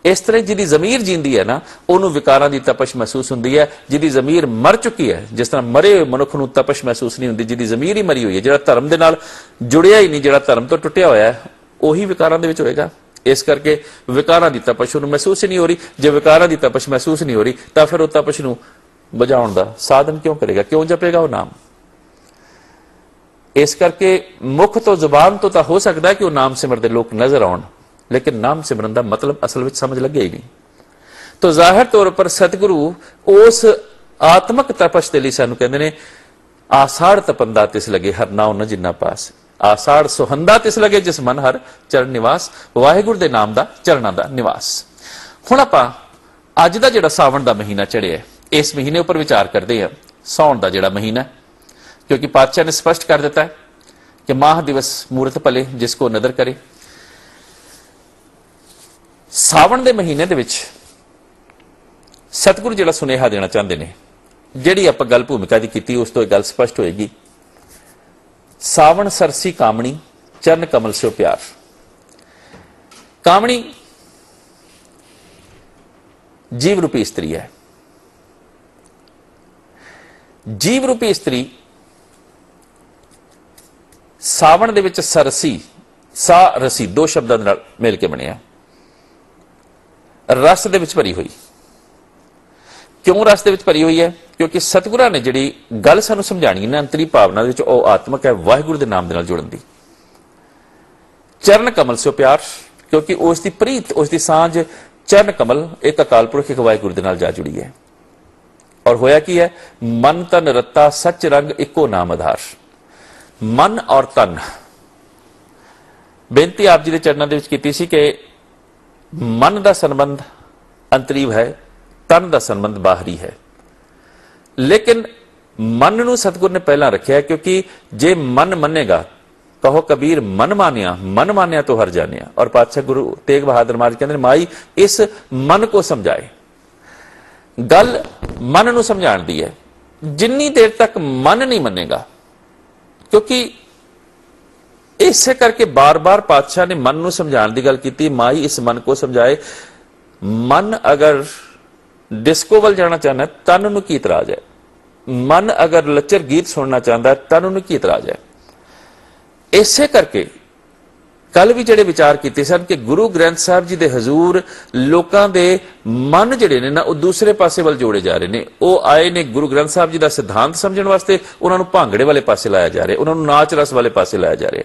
इस तरह जिहदी जमीर जींदी है ना, उन्होंने विकारां दी तपश महसूस हुंदी है। जिहदी जमीर मर चुकी है, जिस तरह मरे हुए मनुख नूं तपश महसूस नहीं हुंदी, जिहदी जमीर ही मरी हुई है, जिहड़ा धर्म दे नाल जुड़िया ही नहीं, जिहड़ा धर्म तो टुटिया होया है, उही विकारां दे विच होएगा। इस करके विकारां दी तपश उन्होंने महसूस ही नहीं हो रही। जे विकारां दी तपश महसूस नहीं हो रही तो फिर वो तपश नूं बुझाउण दा साधन क्यों करेगा, क्यों जपेगा वो नाम? इस करके मुख तो जुबान तो हो सकता है कि वो नाम सिमरते लोग नजर आउण, लेकिन नाम सिमरन का मतलब असल में समझ लगे ही नहीं। तो जाहिर तौर पर सतगुरु उस आत्मक तपश के लिए सानू कहते हैं आसाड़ तपंदा तिस लगे हर नाव न जिन्ना पास, आसाड़ सुहंदा तिस लगे जिस मन हर चरण निवास, वाहिगुरु दे नाम दा चरणां दा निवास। हुण आपां अज दा जिहड़ा सावन दा महीना चढ़िया है, इस महीने उपर विचार करते हैं। सौण का जिहड़ा महीना, क्योंकि पातशाह ने स्पष्ट कर दिता है कि माह दिवस मूर्त भले जिसको नदर करे। सावन के महीने दे विच सतगुरु जिहड़ा सुनेहा देना चाहते हैं, जिहड़ी आपां गल भूमिका दी कीती उस तो गल स्पष्ट होएगी। सावन सरसी कामणी चरण कमल स्यो प्यार, कामणी जीव रूपी स्त्री है। जीव रूपी स्त्री सावण दे विच सरसी सा रसी दो शब्दों के नाल मिल के बनिया, रस दे विच भरी हुई। क्यों रस दे विच भरी हुई है? क्योंकि सतगुरां ने जिहड़ी गल सानूं समझाणी ना अंतरी भावना दे विच ओ आत्मक है, वाहिगुरू दे नाम दे नाल जुड़न दी। चरण कमल से प्यार, क्योंकि उसकी प्रीत उसकी सांझ चरण कमल एक अकाल पुरख एक वाहिगुरू दे नाल जा जुड़ी है। और होया की है? मन तन रत्ता सच रंग इको नाम आधार। मन और तन बेनती आप जी के चरणों के कीती सी कि मन का संबंध अंतरीव है, तन का संबंध बाहरी है। लेकिन मन नूं सतगुर ने पहला रखा है, क्योंकि जे मन मनेगा, कहो कबीर मन मानिया तो हर जानिया। और पातशाह गुरु तेग बहादुर महाराज कहते हैं माई इस मन को समझाए। गल मन नूं समझाण दी है। जिन्नी देर तक मन नहीं मनेगा, क्योंकि इसे करके बार बार पातशाह ने मन नूं समझाण दी गल कीती, माई इस मन को समझाए। मन अगर डिस्को वल जाना चाहना है, तन नूं की इतराज है। मन अगर लच्चर गीत सुनना चाहता है, तन नूं की इतराज है। इसे करके कल भी जिहड़े विचार कीते सन कि गुरु ग्रंथ साहब जी दे हजूर लोकां दे मन जिहड़े ने ना वो दूसरे पासे वल जोड़े जा रहे ने। वो आए ने गुरु ग्रंथ साहब जी दा सिद्धांत समझण वास्ते, उन्हां नूं भांगड़े वाले पासे लाया जा रहा है, उन्हां नूं नाच रस वाले पासे लाया जा रहा है।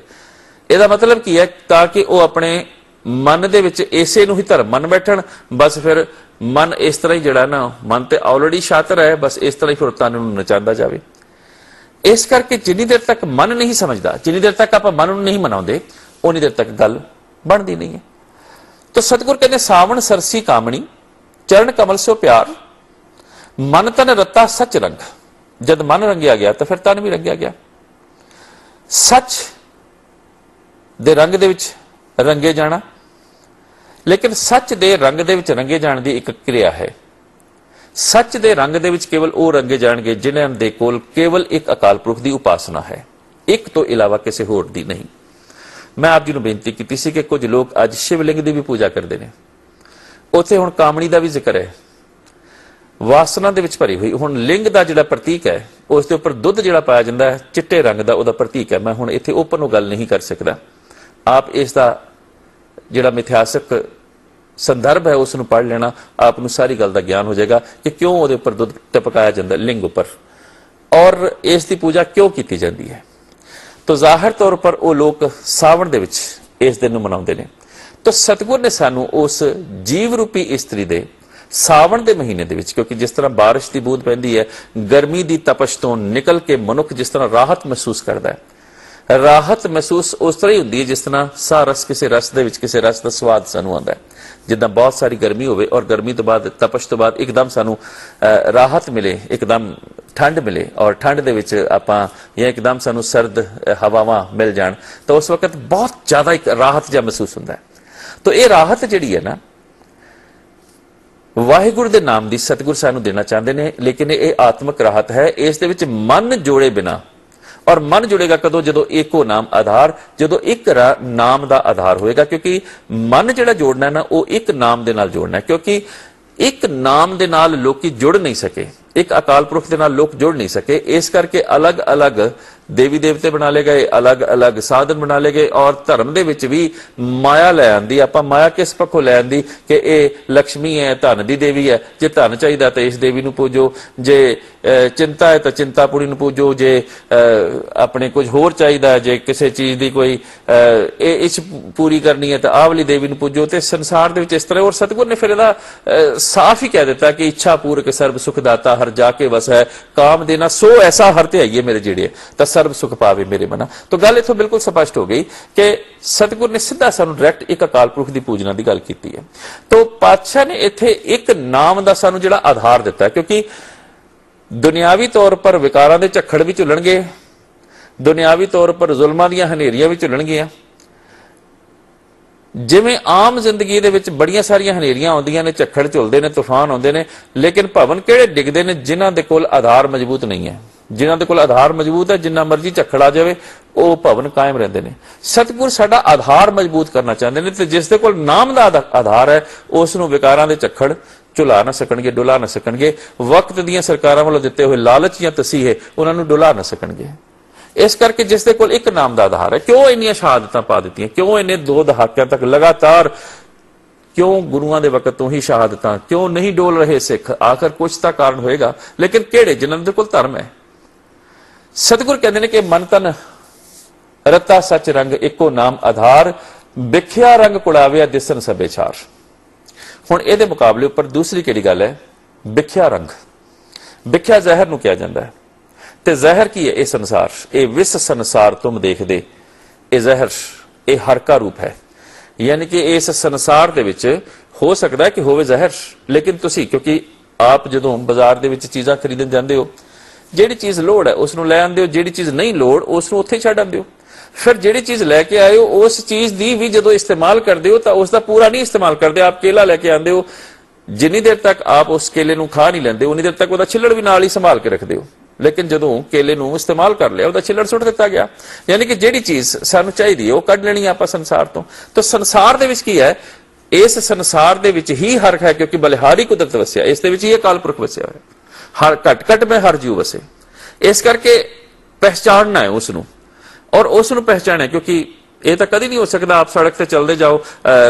इहदा मतलब की है? ताकि वो अपने मन दे विच इसे नूं ही धर्म मन बैठण। बस फिर मन इस तरह ही जिहड़ा ना, मन ते ऑलरेडी शातिर है, बस इस तरह ही फिर तन नूं नचांदा जावे। इस करके जिन्नी देर तक मन नहीं समझदा, जिन्नी देर तक आप मन नहीं मनाउंदे, उन्नी देर तक गल बनती नहीं है। तो सतगुर कहते सावण सरसी कामणी चरण कमल सो प्यार, मन तन रत्ता सच रंग। जब मन रंगिया गया तो फिर तन भी रंगिया गया। सच दे रंग दे विच रंगे जाना, लेकिन सच दे रंग दे विच रंगे जाने की एक क्रिया है। सच दे रंग दे विच केवल वो रंगे जाणगे जिन्हां दे कोल केवल एक अकाल पुरख की उपासना है, एक तो इलावा किसी होर दी नहीं। मैं आप जी नूं बेनती की सी कि कुछ लोग अज शिवलिंग की भी पूजा करते हैं। उत्थे हुण कामणी का भी जिक्र है, वासना दे विच भरी हुई। हुण लिंग का जिहड़ा प्रतीक है, उसके उपर दुध जिहड़ा पाया जाता है चिट्टे रंग का, उहदा प्रतीक है। मैं हुण इत्थे ओपन गल नहीं कर सकता। आप इसका जिहड़ा मिथ्यासक संदर्भ है उसनूं पढ़ लेना, आपनूं सारी गल का ज्ञान हो जाएगा कि क्यों उहदे उपर दुध टपकाया जाता लिंग उपर, और इसकी पूजा क्यों की जाती है। तो जाहिर तौर पर वो लोग सावण दे विच इस दिन मनाउंदे ने। तो सतगुर ने सानू उस जीव रूपी स्त्री दे सावण दे महीने दे विच, क्योंकि जिस तरह बारिश की बूंद पैंदी है, गर्मी की तपश तो निकल के मनुख जिस तरह राहत महसूस करता है, राहत महसूस उस तरह ही होंदी है जिस तरह सा रस किसी रस दे विच किसी रस का स्वाद सानू आंदा है। जिद्दां बहुत सारी गर्मी होवे और गर्मी तो बाद तपश तो बाद एकदम सानू राहत मिले, एकदम ठंड मिले, और ठंड दे विच आपां या एकदम सानू सर्द हवावां मिल जाण, तो उस वक्त बहुत ज्यादा एक राहत जिहा महसूस हुंदा है। तो ये राहत जिहड़ी है ना, वाहिगुरू दे नाम दी सतगुर सानू देना चाहते हैं। लेकिन ये आत्मक राहत है, इस दे विच मन जोड़े बिना। और मन जुड़ेगा कदों? जदों एको नाम आधार, जदों एक नाम का आधार होएगा। क्योंकि मन जिहड़ा जोड़ना है ना, वो एक नाम दे नाल जोड़ना है। क्योंकि एक नाम दे नाल लोकी जुड़ नहीं सके, एक अकाल पुरख दे नाल लोग जुड़ नहीं सके। इस करके अलग अलग देवी देवते बना ले गए, अलग अलग साधन बना ले गए, और धर्म दे विच भी माया लै आंदी। आपां माया किस पक्षों लै आंदी कि ये लक्ष्मी है, धन दी देवी है, जे धन चाहिदा तो इस देवी नूं पूजो, जे चिंता है तो चिंतापुरी नूं पूजो, जे अपने कुछ होर चाहिदा है, जे किसी चीज की कोई इच पूरी करनी है तो आह वाली देवी नूं पूजो। तो संसार दे विच इस तरह। और सतगुर ने फिर इहदा साफ ही कह दिता कि इच्छा पूरक सर्ब सुखदाता हर जाके वस है, काम देना सो ऐसा हर ते आइए मेरे जेड़े सर्व सुख पावे मेरे मना। तो गल इथों बिल्कुल स्पष्ट हो गई कि सतगुर ने सीधा सानू डायरैक्ट एक अकाल पुरख की पूजना की गल की है। तो पातशाह ने इत्थे एक नाम का सानू जिहड़ा आधार दिता, क्योंकि दुनियावी तौर पर विकारां दे झक्खड़ भी झुलणगे, दुनियावी तौर पर जुल्मां दीयां हनेरियां भी झुलणगीਆਂ। जिवें आम जिंदगी दे विच बड़ियां सारियां हनेरियां आउंदियां ने, झक्खड़ झुलदे ने, तूफान आउंदे ने, लेकिन भवन किहड़े डिगदे ने जिन्हां दे कोल आधार मजबूत नहीं है। जिन्हां दे कोल आधार मजबूत है, जिन्ना मर्जी झक्खड़ आ जाए ਉਹ ਭਵਨ ਕਾਇਮ ਰਹਿੰਦੇ ਨੇ। ਸਤਿਗੁਰ ਸਾਡਾ ਆਧਾਰ ਮਜ਼ਬੂਤ ਕਰਨਾ ਚਾਹੁੰਦੇ ਨੇ ਤੇ ਜਿਸ ਦੇ ਕੋਲ ਨਾਮ ਦਾ ਆਧਾਰ ਹੈ ਉਸ ਨੂੰ ਵਿਕਾਰਾਂ ਦੇ ਝੱਖੜ ਝੁਲਾ ਨਾ ਸਕਣਗੇ, ਡੁਲਾ ਨਾ ਸਕਣਗੇ। ਵਕਤ ਦੀਆਂ ਸਰਕਾਰਾਂ ਵੱਲੋਂ ਦਿੱਤੇ ਹੋਏ ਲਾਲਚ ਜਾਂ ਤਸੀਹੇ ਉਹਨਾਂ ਨੂੰ ਡੁਲਾ ਨਾ ਸਕਣਗੇ। ਇਸ ਕਰਕੇ ਜਿਸ ਦੇ ਕੋਲ ਇੱਕ ਨਾਮ ਦਾ ਆਧਾਰ ਹੈ, ਕਿਉਂ ਇੰਨੀਆਂ ਸ਼ਹਾਦਤਾਂ ਪਾ ਦਿੱਤੀਆਂ, ਕਿਉਂ ਇੰਨੇ 2 ਦਹਾਕਿਆਂ ਤੱਕ ਲਗਾਤਾਰ, ਕਿਉਂ ਗੁਰੂਆਂ ਦੇ ਵਕਤ ਤੋਂ ਹੀ ਸ਼ਹਾਦਤਾਂ, ਕਿਉਂ ਨਹੀਂ ਡੋਲ ਰਹੇ ਸਿੱਖ? ਆਖਰ ਕੁਝ ਤਾਂ ਕਾਰਨ ਹੋਏਗਾ, ਲੇਕਿਨ ਕਿਹੜੇ? ਜਿਨ੍ਹਾਂ ਦੇ ਕੋਲ ਧਰਮ ਹੈ। ਸਤਿਗੁਰ ਕਹਿੰਦੇ ਨੇ ਕਿ ਮਨ ਤਨ ਰਤਾ ਸੱਚ ਰੰਗ ਇੱਕੋ ਨਾਮ ਆਧਾਰ, ਵਿਖਿਆ ਰੰਗ ਕੁੜਾਵਿਆ ਦਿਸਨ ਸਭੇ ਛਾਰ। ਹੁਣ ਇਹਦੇ ਮੁਕਾਬਲੇ ਉੱਪਰ ਦੂਸਰੀ ਕਿਹੜੀ ਗੱਲ ਹੈ? ਵਿਖਿਆ ਰੰਗ। ਵਿਖਿਆ ਜ਼ਹਿਰ ਨੂੰ ਕਿਹਾ ਜਾਂਦਾ ਹੈ ਤੇ ਜ਼ਹਿਰ ਕੀ ਹੈ? ਇਹ ਸੰਸਾਰ, ਇਹ ਵਿਸ ਸੰਸਾਰ ਤੁਮ ਦੇਖਦੇ, ਇਹ ਜ਼ਹਿਰ, ਇਹ ਹਰ ਕਾ ਰੂਪ ਹੈ। ਯਾਨੀ ਕਿ ਇਸ ਸੰਸਾਰ ਦੇ ਵਿੱਚ ਹੋ ਸਕਦਾ ਹੈ ਕਿ ਹੋਵੇ ਜ਼ਹਿਰ, ਲੇਕਿਨ ਤੁਸੀਂ ਕਿਉਂਕਿ ਆਪ ਜਦੋਂ ਬਾਜ਼ਾਰ ਦੇ ਵਿੱਚ ਚੀਜ਼ਾਂ ਖਰੀਦਣ ਜਾਂਦੇ ਹੋ, ਜਿਹੜੀ ਚੀਜ਼ ਲੋੜ ਹੈ ਉਸ ਨੂੰ ਲੈ ਆਉਂਦੇ ਹੋ, ਜਿਹੜੀ ਚੀਜ਼ ਨਹੀਂ ਲੋੜ ਉਸ ਨੂੰ ਉੱਥੇ ਛੱਡ ਆਉਂਦੇ ਹੋ। ਫਿਰ ਜਿਹੜੀ ਚੀਜ਼ ਲੈ ਕੇ ਆਏ ਹੋ ਉਸ ਚੀਜ਼ ਦੀ ਵੀ ਜਦੋਂ ਇਸਤੇਮਾਲ ਕਰਦੇ ਹੋ ਤਾਂ ਉਸ ਦਾ ਪੂਰਾ ਨਹੀਂ ਇਸਤੇਮਾਲ ਕਰਦੇ। ਆਪ ਕੇਲਾ ਲੈ ਕੇ ਆਉਂਦੇ ਹੋ, ਜਿੰਨੀ ਦੇਰ ਤੱਕ ਆਪ ਉਸ ਕੇਲੇ ਨੂੰ ਖਾ ਨਹੀਂ ਲੈਂਦੇ ਉਨੀ ਦੇਰ ਤੱਕ ਉਹਦਾ ਛਿੱਲੜ ਵੀ ਨਾਲ ਹੀ ਸੰਭਾਲ ਕੇ ਰੱਖਦੇ ਹੋ, ਲੇਕਿਨ ਜਦੋਂ ਕੇਲੇ ਨੂੰ ਇਸਤੇਮਾਲ ਕਰ ਲਿਆ ਉਹਦਾ ਛਿੱਲੜ ਸੁੱਟ ਦਿੱਤਾ ਗਿਆ। ਯਾਨੀ ਕਿ ਜਿਹੜੀ ਚੀਜ਼ ਸਾਨੂੰ ਚਾਹੀਦੀ ਹੈ ਉਹ ਕੱਢ ਲੈਣੀ ਆਪਾਂ ਸੰਸਾਰ ਤੋਂ। ਤਾਂ ਸੰਸਾਰ ਦੇ ਵਿੱਚ ਕੀ ਹੈ? ਇਸ ਸੰਸਾਰ ਦੇ ਵਿੱਚ ਹੀ ਹਰ ਹੈ, ਕਿਉਂਕਿ ਬਲਿਹਾਰੀ ਕੁਦਰਤ ਵਸਿਆ, ਇਸ ਦੇ ਵਿੱਚ ਹੀ ਅਕਾਲ ਪੁਰਖ ਵਸਿਆ ਹੋਇਆ। ਹਰ ਘਟ ਘਟ ਮੈਂ ਹਰ ਜੀਵ ਵਸੇ। ਇਸ ਕਰਕੇ ਪਹਿਚਾਨਣਾ ਹੈ ਉਸ ਨੂੰ, ਔਰ ਉਸ ਨੂੰ ਪਹਿਚਾਨਣਾ, ਕਿਉਂਕਿ ਇਹ ਤਾਂ ਕਦੀ ਨਹੀਂ ਹੋ ਸਕਦਾ ਆਪ ਸੜਕ ਤੇ ਚੱਲਦੇ ਜਾਓ,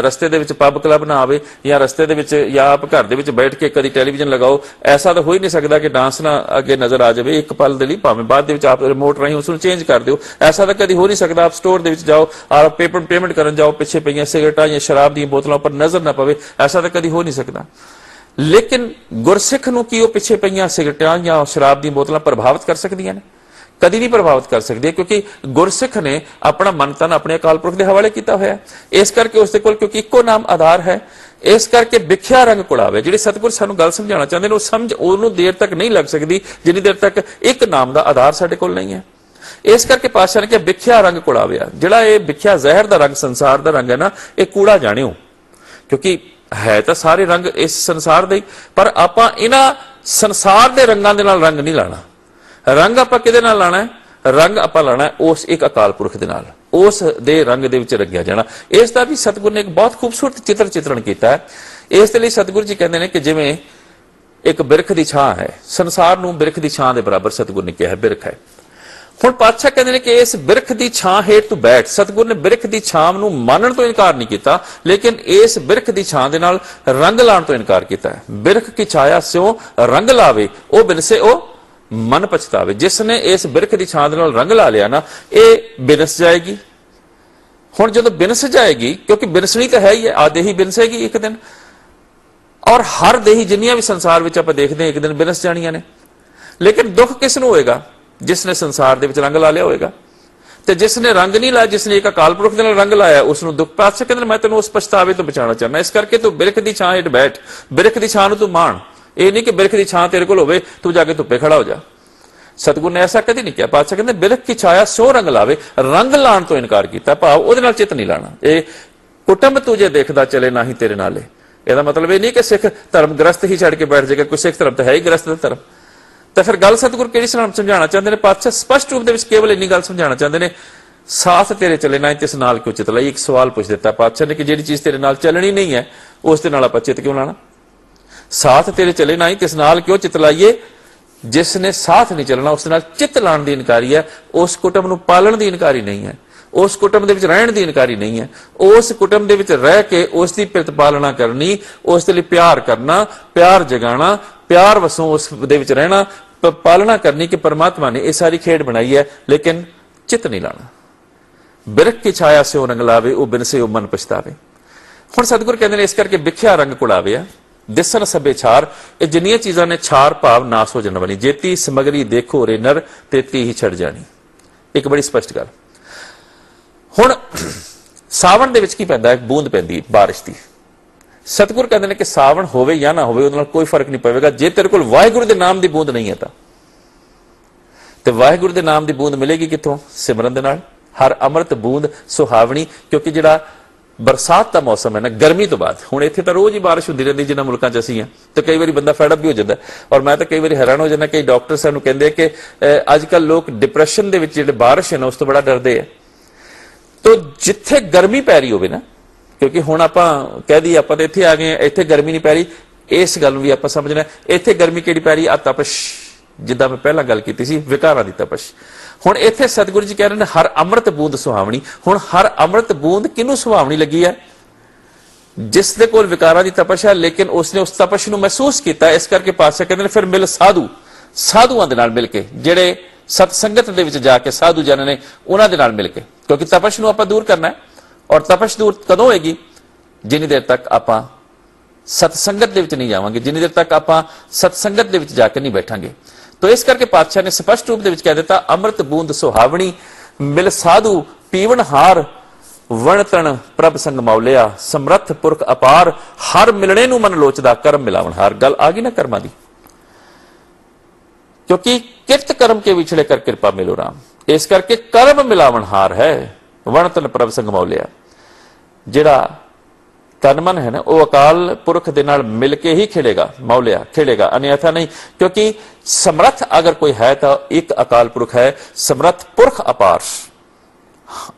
ਰਸਤੇ ਦੇ ਵਿੱਚ ਪੱਬ ਕਲੱਬ ਨਾ ਆਵੇ, ਜਾਂ ਰਸਤੇ ਦੇ ਵਿੱਚ ਜਾਂ ਆਪ ਘਰ ਦੇ ਵਿੱਚ ਬੈਠ ਕੇ ਕਦੀ ਟੈਲੀਵਿਜ਼ਨ ਲਗਾਓ। ਐਸਾ ਤਾਂ ਹੋ ਹੀ ਨਹੀਂ ਸਕਦਾ ਕਿ ਡਾਂਸ ਨਾ ਅੱਗੇ ਨਜ਼ਰ ਆ ਜਾਵੇ ਇੱਕ ਪਲ ਦੇ ਲਈ, ਭਾਵੇਂ ਬਾਅਦ ਦੇ ਵਿੱਚ ਆਪ ਰਿਮੋਟ ਰਾਹੀਂ ਉਸ ਨੂੰ ਚੇਂਜ ਕਰ ਦਿਓ। ਐਸਾ ਤਾਂ ਕਦੀ ਹੋ ਨਹੀਂ ਸਕਦਾ ਆਪ ਸਟੋਰ ਦੇ ਵਿੱਚ ਜਾਓ ਔਰ ਪੇਮੈਂਟ ਕਰਨ ਜਾਓ, ਪਿੱਛੇ ਪਈਆਂ ਸਿਗਰਟਾਂ ਜਾਂ ਸ਼ਰਾਬ ਦੀਆਂ ਬੋਤਲਾਂ ਉੱਪਰ ਨਜ਼ਰ ਨਾ ਪਵੇ। ਐਸਾ ਤਾਂ ਕਦੀ ਹੋ ਨਹੀਂ ਸਕਦਾ। ਲੇਕਿਨ ਗੁਰਸਿੱਖ ਨੂੰ ਕੀ ਉਹ ਪਿੱਛੇ ਪਈਆਂ ਸਿਗਰਟਾਂ ਜਾਂ ਸ਼ਰਾਬ ਦੀਆਂ ਬੋਤਲਾਂ ਪ੍ਰਭਾਵਿਤ ਕਰ ਸਕਦੀਆਂ ਨੇ? ਕਦੀ ਨਹੀਂ ਪ੍ਰਭਾਵਿਤ ਕਰ ਸਕਦੀ, ਕਿਉਂਕਿ ਗੁਰਸਿੱਖ ਨੇ ਆਪਣਾ ਮਨ ਤਨ ਆਪਣੇ ਅਕਾਲ ਪੁਰਖ ਦੇ ਹਵਾਲੇ ਕੀਤਾ ਹੋਇਆ। ਇਸ ਕਰਕੇ ਉਸ ਦੇ ਕੋਲ ਕਿਉਂਕਿ ਇੱਕੋ ਨਾਮ ਆਧਾਰ ਹੈ, ਇਸ ਕਰਕੇ ਵਿਖਿਆ ਰੰਗ ਕੁੜਾਵੇ। ਜਿਹੜੀ ਸਤਿਗੁਰ ਸਾਨੂੰ ਗੱਲ ਸਮਝਾਉਣਾ ਚਾਹੁੰਦੇ ਨੇ ਉਹ ਸਮਝ ਉਹਨੂੰ ਦੇਰ ਤੱਕ ਨਹੀਂ ਲੱਗ ਸਕਦੀ ਜਿੰਨੀ ਦੇਰ ਤੱਕ ਇੱਕ ਨਾਮ ਦਾ ਆਧਾਰ ਸਾਡੇ ਕੋਲ ਨਹੀਂ ਹੈ। ਇਸ ਕਰਕੇ ਪਾਤਸ਼ਾਹ ਨੇ ਕਿਹਾ ਵਿਖਿਆ ਰੰਗ ਕੁੜਾਵਿਆ। ਜਿਹੜਾ ਇਹ ਵਿਖਿਆ ਜ਼ਹਿਰ ਦਾ ਰੰਗ, ਸੰਸਾਰ ਦਾ ਰੰਗ ਹੈ ਨਾ, ਇਹ ਕੂੜਾ ਜਾਣਿਓ, ਕਿਉਂਕਿ ਹੈ ਤਾਂ ਸਾਰੇ ਰੰਗ ਇਸ ਸੰਸਾਰ ਦੇ, ਪਰ ਆਪਾਂ ਇਹਨਾਂ ਸੰਸਾਰ ਦੇ ਰੰਗਾਂ ਦੇ ਨਾਲ ਰੰਗ ਨਹੀਂ ਲਾਣਾ। ਰੰਗ ਆਪਾਂ ਕਿਹਦੇ ਨਾਲ ਲਾਣਾ ਹੈ? ਰੰਗ ਆਪਾਂ ਲਾਣਾ ਉਸ ਇੱਕ ਅਕਾਲ ਪੁਰਖ ਦੇ ਨਾਲ, ਉਸ ਦੇ ਰੰਗ ਦੇ ਵਿੱਚ ਰੰਗਿਆ ਜਾਣਾ। ਇਸ ਦਾ ਵੀ ਸਤਿਗੁਰ ਨੇ ਇੱਕ ਬਹੁਤ ਖੂਬਸੂਰਤ ਚਿੱਤਰਣ ਕੀਤਾ ਹੈ। ਇਸ ਦੇ ਲਈ ਸਤਿਗੁਰ ਜੀ ਕਹਿੰਦੇ ਨੇ ਕਿ ਜਿਵੇਂ ਇੱਕ ਬਿਰਖ ਦੀ ਛਾਂ ਹੈ, ਸੰਸਾਰ ਨੂੰ ਬਿਰਖ ਦੀ ਛਾਂ ਦੇ ਬਰਾਬਰ ਸਤਿਗੁਰ ਨੇ ਕਿਹਾ ਬਿਰਖ ਹੈ। ਹੁਣ ਪਾਤਸ਼ਾਹ ਕਹਿੰਦੇ ਨੇ ਕਿ ਇਸ ਬਿਰਖ ਦੀ ਛਾਂ ਹੇਠ ਤੂੰ ਬੈਠ। ਸਤਿਗੁਰ ਨੇ ਬਿਰਖ ਦੀ ਛਾਂ ਨੂੰ ਮੰਨਣ ਤੋਂ ਇਨਕਾਰ ਨਹੀਂ ਕੀਤਾ, ਲੇਕਿਨ ਇਸ ਬਿਰਖ ਦੀ ਛਾਂ ਦੇ ਨਾਲ ਰੰਗ ਲਾਉਣ ਤੋਂ ਇਨਕਾਰ ਕੀਤਾ ਹੈ। ਬਿਰਖ ਕੀ ਛਾਇਆ ਸਿਓ ਰੰਗ ਲਾਵੇ, ਉਹ ਬਿਨਸੇ ਉਹ ਮਨ ਪਛਤਾਵੇ। ਜਿਸ ਨੇ ਇਸ ਬਿਰਖ ਦੀ ਛਾਂ ਦੇ ਨਾਲ ਰੰਗ ਲਾ ਲਿਆ ਨਾ, ਇਹ ਬਿਨਸ ਜਾਏਗੀ। ਹੁਣ ਜਦੋਂ ਬਿਨਸ ਜਾਏਗੀ, ਕਿਉਂਕਿ ਬਿਨਸਣੀ ਤਾਂ ਹੈ ਹੀ ਹੈ, ਆਦੇਹੀ ਬਿਨਸੇਗੀ ਇੱਕ ਦਿਨ, ਔਰ ਹਰ ਦੇਹੀ ਜਿੰਨੀਆਂ ਵੀ ਸੰਸਾਰ ਵਿੱਚ ਆਪਾਂ ਦੇਖਦੇ ਹਾਂ ਇੱਕ ਦਿਨ ਬਿਨਸ ਜਾਣੀਆਂ ਨੇ। ਲੇਕਿਨ ਦੁੱਖ ਕਿਸ ਨੂੰ ਹੋਏਗਾ? ਜਿਸ ਨੇ ਸੰਸਾਰ ਦੇ ਵਿੱਚ ਰੰਗ ਲਾ ਲਿਆ ਹੋਏਗਾ। ਤੇ ਜਿਸ ਨੇ ਰੰਗ ਨਹੀਂ ਲਾਇਆ, ਜਿਸ ਨੇ ਇੱਕ ਅਕਾਲ ਪੁਰਖ ਦੇ ਨਾਲ ਰੰਗ ਲਾਇਆ, ਉਸ ਨੂੰ ਦੁੱਖ। ਪਾਤਸ਼ਾਹ ਕਹਿੰਦੇ ਮੈਂ ਤੈਨੂੰ ਉਸ ਪਛਤਾਵੇ ਤੋਂ ਬਚਾਉਣਾ ਚਾਹੁੰਦਾ, ਇਸ ਕਰਕੇ ਤੂੰ ਬਿਰਖ ਦੀ ਛਾਂ ਹੇਠ ਬੈਠ, ਬਿਰਖ ਦੀ ਛਾਂ ਨੂੰ ਤੂੰ ਮਾਣ। ਇਹ ਨਹੀਂ ਕਿ ਬਿਰਖ ਦੀ ਛਾਂ ਤੇਰੇ ਕੋਲ ਹੋਵੇ ਤੂੰ ਜਾ ਕੇ ਧੁੱਪੇ ਖੜਾ ਹੋ ਜਾ। ਸਤਿਗੁਰ ਨੇ ਐਸਾ ਕਦੀ ਨਹੀਂ ਕਿਹਾ। ਪਾਤਸ਼ਾਹ ਕਹਿੰਦੇ ਬਿਰਖ ਕੀ ਛਾਇਆ ਸੋ ਰੰਗ ਲਾਵੇ, ਰੰਗ ਲਾਣ ਤੋਂ ਇਨਕਾਰ ਕੀਤਾ, ਭਾਵ ਉਹਦੇ ਨਾਲ ਚਿੱਤ ਨਹੀਂ ਲਾਣਾ। ਇਹ ਕੁਟੰਬ ਤੁਝੇ ਦੇਖਦਾ ਚਲੇ ਨਾ ਹੀ ਤੇਰੇ ਨਾਲੇ। ਇਹਦਾ ਮਤਲਬ ਇਹ ਨਹੀਂ ਕਿ ਸਿੱਖ ਧਰਮ ਗ੍ਰਸਤ ਹੀ ਛੱਡ ਕੇ ਬੈਠ ਜਾਏਗਾ, ਕੋਈ ਸਿੱਖ ਧਰਮ ਤਾਂ ਹੈ ਹੀ ਗ੍ਰਸਤ ਦਾ ਧਰਮ। ਤਾਂ ਫਿਰ ਗੱਲ ਸਤਿਗੁਰ ਕਿਹੜੀ ਸਮਝਾਉਣਾ ਚਾਹੁੰਦੇ ਨੇ? ਪਾਤਸ਼ਾਹ ਸਪਸ਼ਟ ਰੂਪ ਦੇ ਵਿੱਚ ਕੇਵਲ ਇੰਨੀ ਗੱਲ ਸਮਝਾਉਣਾ ਚਾਹੁੰਦੇ ਨੇ, ਸਾਥ ਤੇਰੇ ਚੱਲੇ ਨਾ ਤਿਸ ਨਾਲ ਕਿਉਂ ਚਿਤ ਲਾਈ। ਇੱਕ ਸਵਾਲ ਪੁੱਛ ਦਿੱਤਾ ਪਾਤਸ਼ਾਹ ਨੇ ਕਿ ਜਿਹੜੀ ਚੀਜ਼ ਤੇਰੇ ਨਾਲ ਚੱਲਣੀ ਨਹੀਂ ਹੈ ਉਸ ਦੇ ਨਾਲ ਆਪਾਂ ਚਿੱਤ ਕਿਉਂ ਲਾਣਾ? ਸਾਥ ਤੇਰੇ ਚੱਲੇ ਨਾ ਤਿਸ ਨਾਲ ਕਿਉਂ ਚਿਤ ਲਾਈਏ। ਜਿਸ ਨੇ ਸਾਥ ਨਹੀਂ ਚੱਲਣਾ ਉਸ ਦੇ ਨਾਲ ਚਿੱਤ ਲਾਣ ਦੀ ਇਨਕਾਰੀ ਹੈ, ਉਸ ਕੁਟੁੰਬ ਨੂੰ ਪਾਲਣ ਦੀ ਇਨਕਾਰੀ ਨਹੀਂ ਹੈ, ਉਸ ਕੁਟੁੰਬ ਦੇ ਵਿੱਚ ਰਹਿਣ ਦੀ ਇਨਕਾਰੀ ਨਹੀਂ ਹੈ। ਉਸ ਕੁਟੁੰਬ ਦੇ ਵਿੱਚ ਰਹਿ ਕੇ ਉਸ ਦੀ ਪ੍ਰਤਿਪਾਲਣਾ ਕਰਨੀ, ਉਸ ਦੇ ਲਈ ਪਿਆਰ ਕਰਨਾ, ਪਿਆਰ ਜਗਾਣਾ, ਪਿਆਰ ਵਸੋਂ ਉਸ ਦੇ ਵਿੱਚ ਰਹਿਣਾ, ਪਾਲਣਾ ਕਰਨੀ ਕਿ ਪਰਮਾਤਮਾ ਨੇ ਇਹ ਸਾਰੀ ਖੇਡ ਬਣਾਈ ਹੈ, ਲੇਕਿਨ ਚਿੱਤ ਨਹੀਂ ਲਾਣਾ। ਬਿਰਖ ਕੀ ਛਾਇਆ ਸਿਓ ਰੰਗ ਲਾਵੇ, ਉਹ ਬਿਨਸੇ ਉਹ ਮਨ ਪਛਤਾਵੇ। ਹੁਣ ਸਤਿਗੁਰ ਕਹਿੰਦੇ ਨੇ ਇਸ ਕਰਕੇ ਵਿਖਿਆ ਰੰਗ ਕੁੜਾਵੇ ਆ, ਦਿਸਣ ਸਭੇ ਛਾਰ। ਇਹ ਜਿੰਨੀਆਂ ਚੀਜ਼ਾਂ ਨੇ ਛਾਰ ਭਾਵ ਨਾਸ ਹੋ ਜਾਣ ਵਾਲੀ। ਜੇਤੀ ਸਮਗਰੀ ਦੇਖੋ ਰੇ ਨਰ ਤੇਤੀ ਹੀ ਛੱਡ ਜਾਣੀ। ਇੱਕ ਬੜੀ ਸਪਸ਼ਟ ਗੱਲ। ਹੁਣ ਸਾਵਣ ਦੇ ਵਿੱਚ ਕੀ ਪੈਂਦਾ ਹੈ? ਬੂੰਦ ਪੈਂਦੀ ਬਾਰਿਸ਼ ਦੀ। ਸਤਿਗੁਰ ਕਹਿੰਦੇ ਨੇ ਕਿ ਸਾਵਣ ਹੋਵੇ ਜਾਂ ਨਾ ਹੋਵੇ ਉਹਦੇ ਨਾਲ ਕੋਈ ਫਰਕ ਨਹੀਂ ਪਵੇਗਾ ਜੇ ਤੇਰੇ ਕੋਲ ਵਾਹਿਗੁਰੂ ਦੇ ਨਾਮ ਦੀ ਬੂੰਦ ਨਹੀਂ ਹੈ ਤਾਂ। ਤੇ ਵਾਹਿਗੁਰੂ ਦੇ ਨਾਮ ਦੀ ਬੂੰਦ ਮਿਲੇਗੀ ਕਿੱਥੋਂ? ਸਿਮਰਨ ਦੇ ਨਾਲ। ਹਰ ਅੰਮ੍ਰਿਤ ਬੂੰਦ ਸੁਹਾਵਣੀ, ਕਿਉਂਕਿ ਜਿਹੜਾ बरसात का मौसम है ना, गर्मी तो बाद हुण इत्थे तां रोज ही बारिश हुंदी रहिंदी जिन्हां मुल्कां च असीं हां, तो कई बारी बंदा फैडअप भी हो जाता और मैं तो कई बारी हैरान हो जाना। कई डॉक्टर सानूं कहंदे कि अजकल लोग डिप्रैशन दे विच जिहड़े बारिश है ना उस तो बड़ा डरदे है। तो जिथे गर्मी पै रही होवे ना, क्योंकि हुण आपां कह दईए आपां तां इत्थे आ गए, इत्थे गर्मी नहीं पै रही, इस गल नूं भी आपां समझना इत्थे गर्मी किहड़ी पै रही, आ तपश जिद्दां मैं पहलां गल कीती सी विकारां दी तपश। हुण इत्थे सतगुरु जी कह रहे हैं हर अमृत बूंद सुहावनी। हुण हर अमृत बूंद किनू सुहावनी लगी है? जिस दे कोल विकारां दी तपश है, लेकिन उसने उस तपश नूं महसूस कीता। इस करके पातशाह कहंदे ने फिर मिल साधुआं दे नाल मिल के, जिहड़े सतसंगत दे विच जाके साधु जन ने उन्हां दे नाल मिल के, क्योंकि तपश नूं आपां दूर करना है। और तपश दूर कदों होएगी? जिन्नी देर तक आपां सतसंगत दे विच नहीं जावांगे, जिन्नी देर तक आपां सतसंगत दे विच जाके नहीं बैठांगे। तो इस करके पातशाह ने स्पष्ट रूप दे विच कह दिता, अमृत बूंद सुहावनी मिल साधु पीवन हार, वण तण प्रभ संग मौलिया, समर्थ पुरख अपार, हर मिलने नूं मन लोचदा, कर्म मिलावन हार। गल आ गई ना कर्मां दी, क्योंकि किरत कर्म के विछड़े कर कृपा मिलो राम। इस करके कर्म मिलावन हार है, वण तण प्रभ संग मौलिया। जिहड़ा तन मन है ना वो अकाल पुरख दे नाल मिल के ही खेलेगा, मौलिया खेलेगा, अन्यथा नहीं। क्योंकि समर्थ अगर कोई है तो एक अकाल पुरख है, समर्थ पुरख अपार।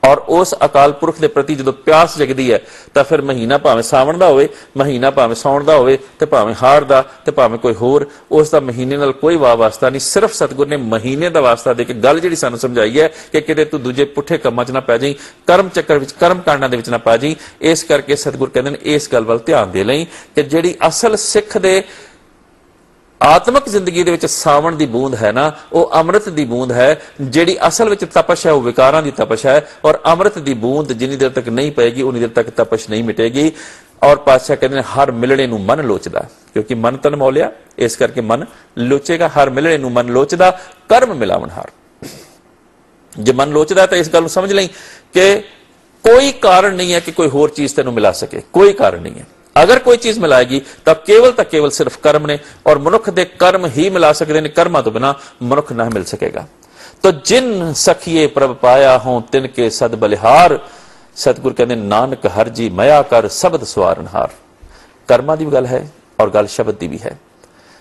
और उस अकाल पुरख के प्रति जो प्यास जगदी है तो फिर महीना भावें सावन का होवे, महीना भावें साउण का होवे, ते भावें हाड़ दा, ते भावें कोई होर, उसका महीने नाल कोई वास्ता नहीं। सिर्फ सतगुर ने महीने का वास्ता दे के गल जिहड़ी सानूं समझाई है कि किते तू दूजे पुठे कम्मां च ना पै जाई, कर्म चक्कर विच कर्म कांडां दे विच ना पा जाई। इस करके सतगुर कहंदे ने इस गल वल ध्यान दे लई कि जिहड़ी असल सिख दे आत्मक जिंदगी दे विच सावण दी बूंद है ना, वो अमृत दी बूंद है। जिहड़ी असल विच तपश है वो विकारां दी तपश है, और अमृत दी बूंद जिन्नी देर तक नहीं पेगी उन्नी देर तक तपश नहीं मिटेगी। और पातशाह कहते हैं हर मिलने नूं मन लोचदा, क्योंकि मन तन मौलिया, इस करके मन लोचेगा। हर मिलने नूं मन लोचदा, कर्म मिलावन हार। जे मन लोचदा तो इस गल नूं समझ लई कि कोई कारण नहीं है कि कोई होर चीज तेनों मिला सके, कोई कारण नहीं है। अगर कोई चीज मिलाएगी तो केवल सिर्फ कर्म ने, और मनुख दे कर्म ही मिला सकते हैं, कर्मां तो बिना मनुख ना मिल सकेगा। तो जिन सखिए प्रभ पाया हों तिनके सद बलिहार, सतगुर कहते नानक हर जी मया कर शब्द सवारणहार। कर्मां दी भी गल है और गल शब्द दी भी है।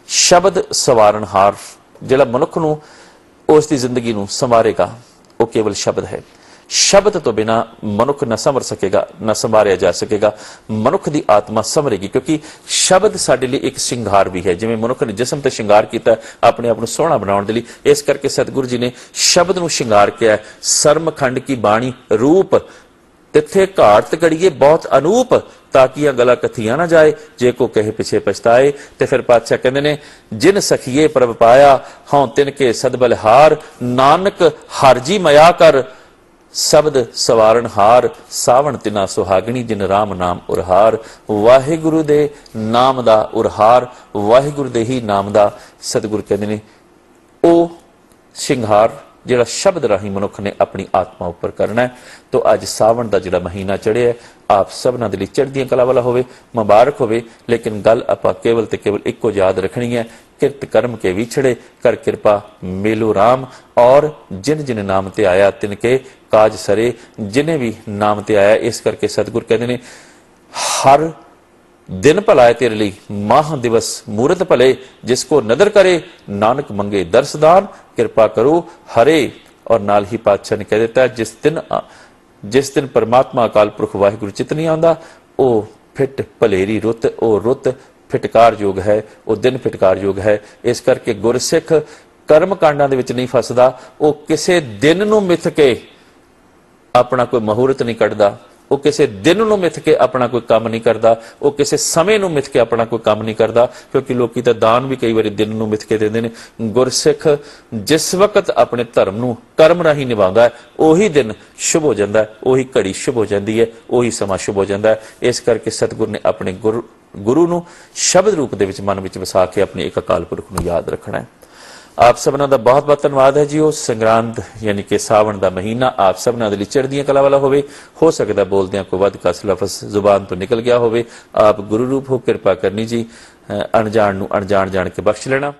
शब्द सवारणहार जिहड़ा मनुख नूं उसकी जिंदगी नूं संवारेगा वो केवल शब्द है। शब्द तो बिना मनुख न संवर सकेगा, न संवारिया जा सकेगा। मनुख की आत्मा संवरेगी, क्योंकि शब्द साडे लिए एक श्रृंगार भी है। जिवें मनुख ने जिसम ते श्रृंगार किया अपने आप को सोहना बनाउण दे लई, इस करके सतगुरु जी ने शब्द नूं श्रृंगार किया है। सरम खंड की बाणी रूप, तिथे घाट कड़िए बहुत अनूप, ताकि गला कथिया ना जाए, जे को कहे पिछे पछताए। ते फिर पातशाह कहंदे ने जिन सखिए प्रभ पाया हों तिनके सदबल हार, नानक हर जी मया कर शब्द सवारण हार, सावण तिना सुहागणी जिन राम नाम उरहार। वाहिगुरु दे नाम दा उरहार, वाहिगुरु दे ही नाम दा सतगुरु कहंदे ने ओ श्रृंगार जिहड़ा शब्द राही मनुख ने अपनी आत्मा उपर करना है। तो अज सावण का जिहड़ा महीना चढ़िया है, आप सबना दे लई चढ़दियां कला वाला होवे, मुबारक होवे। लेकिन गल आपां केवल ते केवल इक्को याद रखनी है, किरत कर्म के विछड़े कर कृपा मेलो राम। और जिन जिन नाम ते आया तिनके काज सरे, जिन्हें भी नाम ते आया। इस करके सतगुर कहते ने हर दिन भला है तेरे लिए, माह दिवस मूरत भले, जिसको नदर करे नानक मंगे दर्शदान, कृपा करो हरे। और नाल ही पातशाह ने कह देता है जिस दिन परमात्मा अकाल पुरख वाहिगुरु चित नहीं आंदा, ओ फिट भलेरी रुत, ओ रुत फिटकार योग है, वो दिन फिटकार योग है। इस करके गुरसिख कर्म कांडां दे विच नहीं फसदा, वो किसे दिन नूं मिथ के अपना कोई मुहूर्त नहीं कढ़दा, वो किसी दिन नूं मिथ के अपना कोई काम नहीं करता, वो किसी समय नूं मिथ के अपना कोई काम नहीं करता। क्योंकि लोग तो दान भी कई बार दिन नूं मिथ के देंदे ने। गुरसिख जिस वक्त अपने धर्म नूं कर्म राही निभाउंदा है, उही दिन शुभ हो जाता है, उही घड़ी शुभ हो जाती है, उही समा शुभ हो जाता है। इस करके सतगुर ने अपने गुरु नूं शब्द रूप दे विच मन विच वसा के अपने एक अकाल पुरख नूं याद रखना है। आप सबना दा बहुत बहुत धन्यवाद है जी। वो संग्रांत यानी कि सावन का महीना आप सबना दे लई चढ़दियां कला वाला होवे। हो सकता बोलदियां कोई वध कस लफज जुबान तो निकल गया होवे, आप गुरु रूप हो कृपा करनी जी, अणजाण नूं अणजाण जान के बख्श लेना।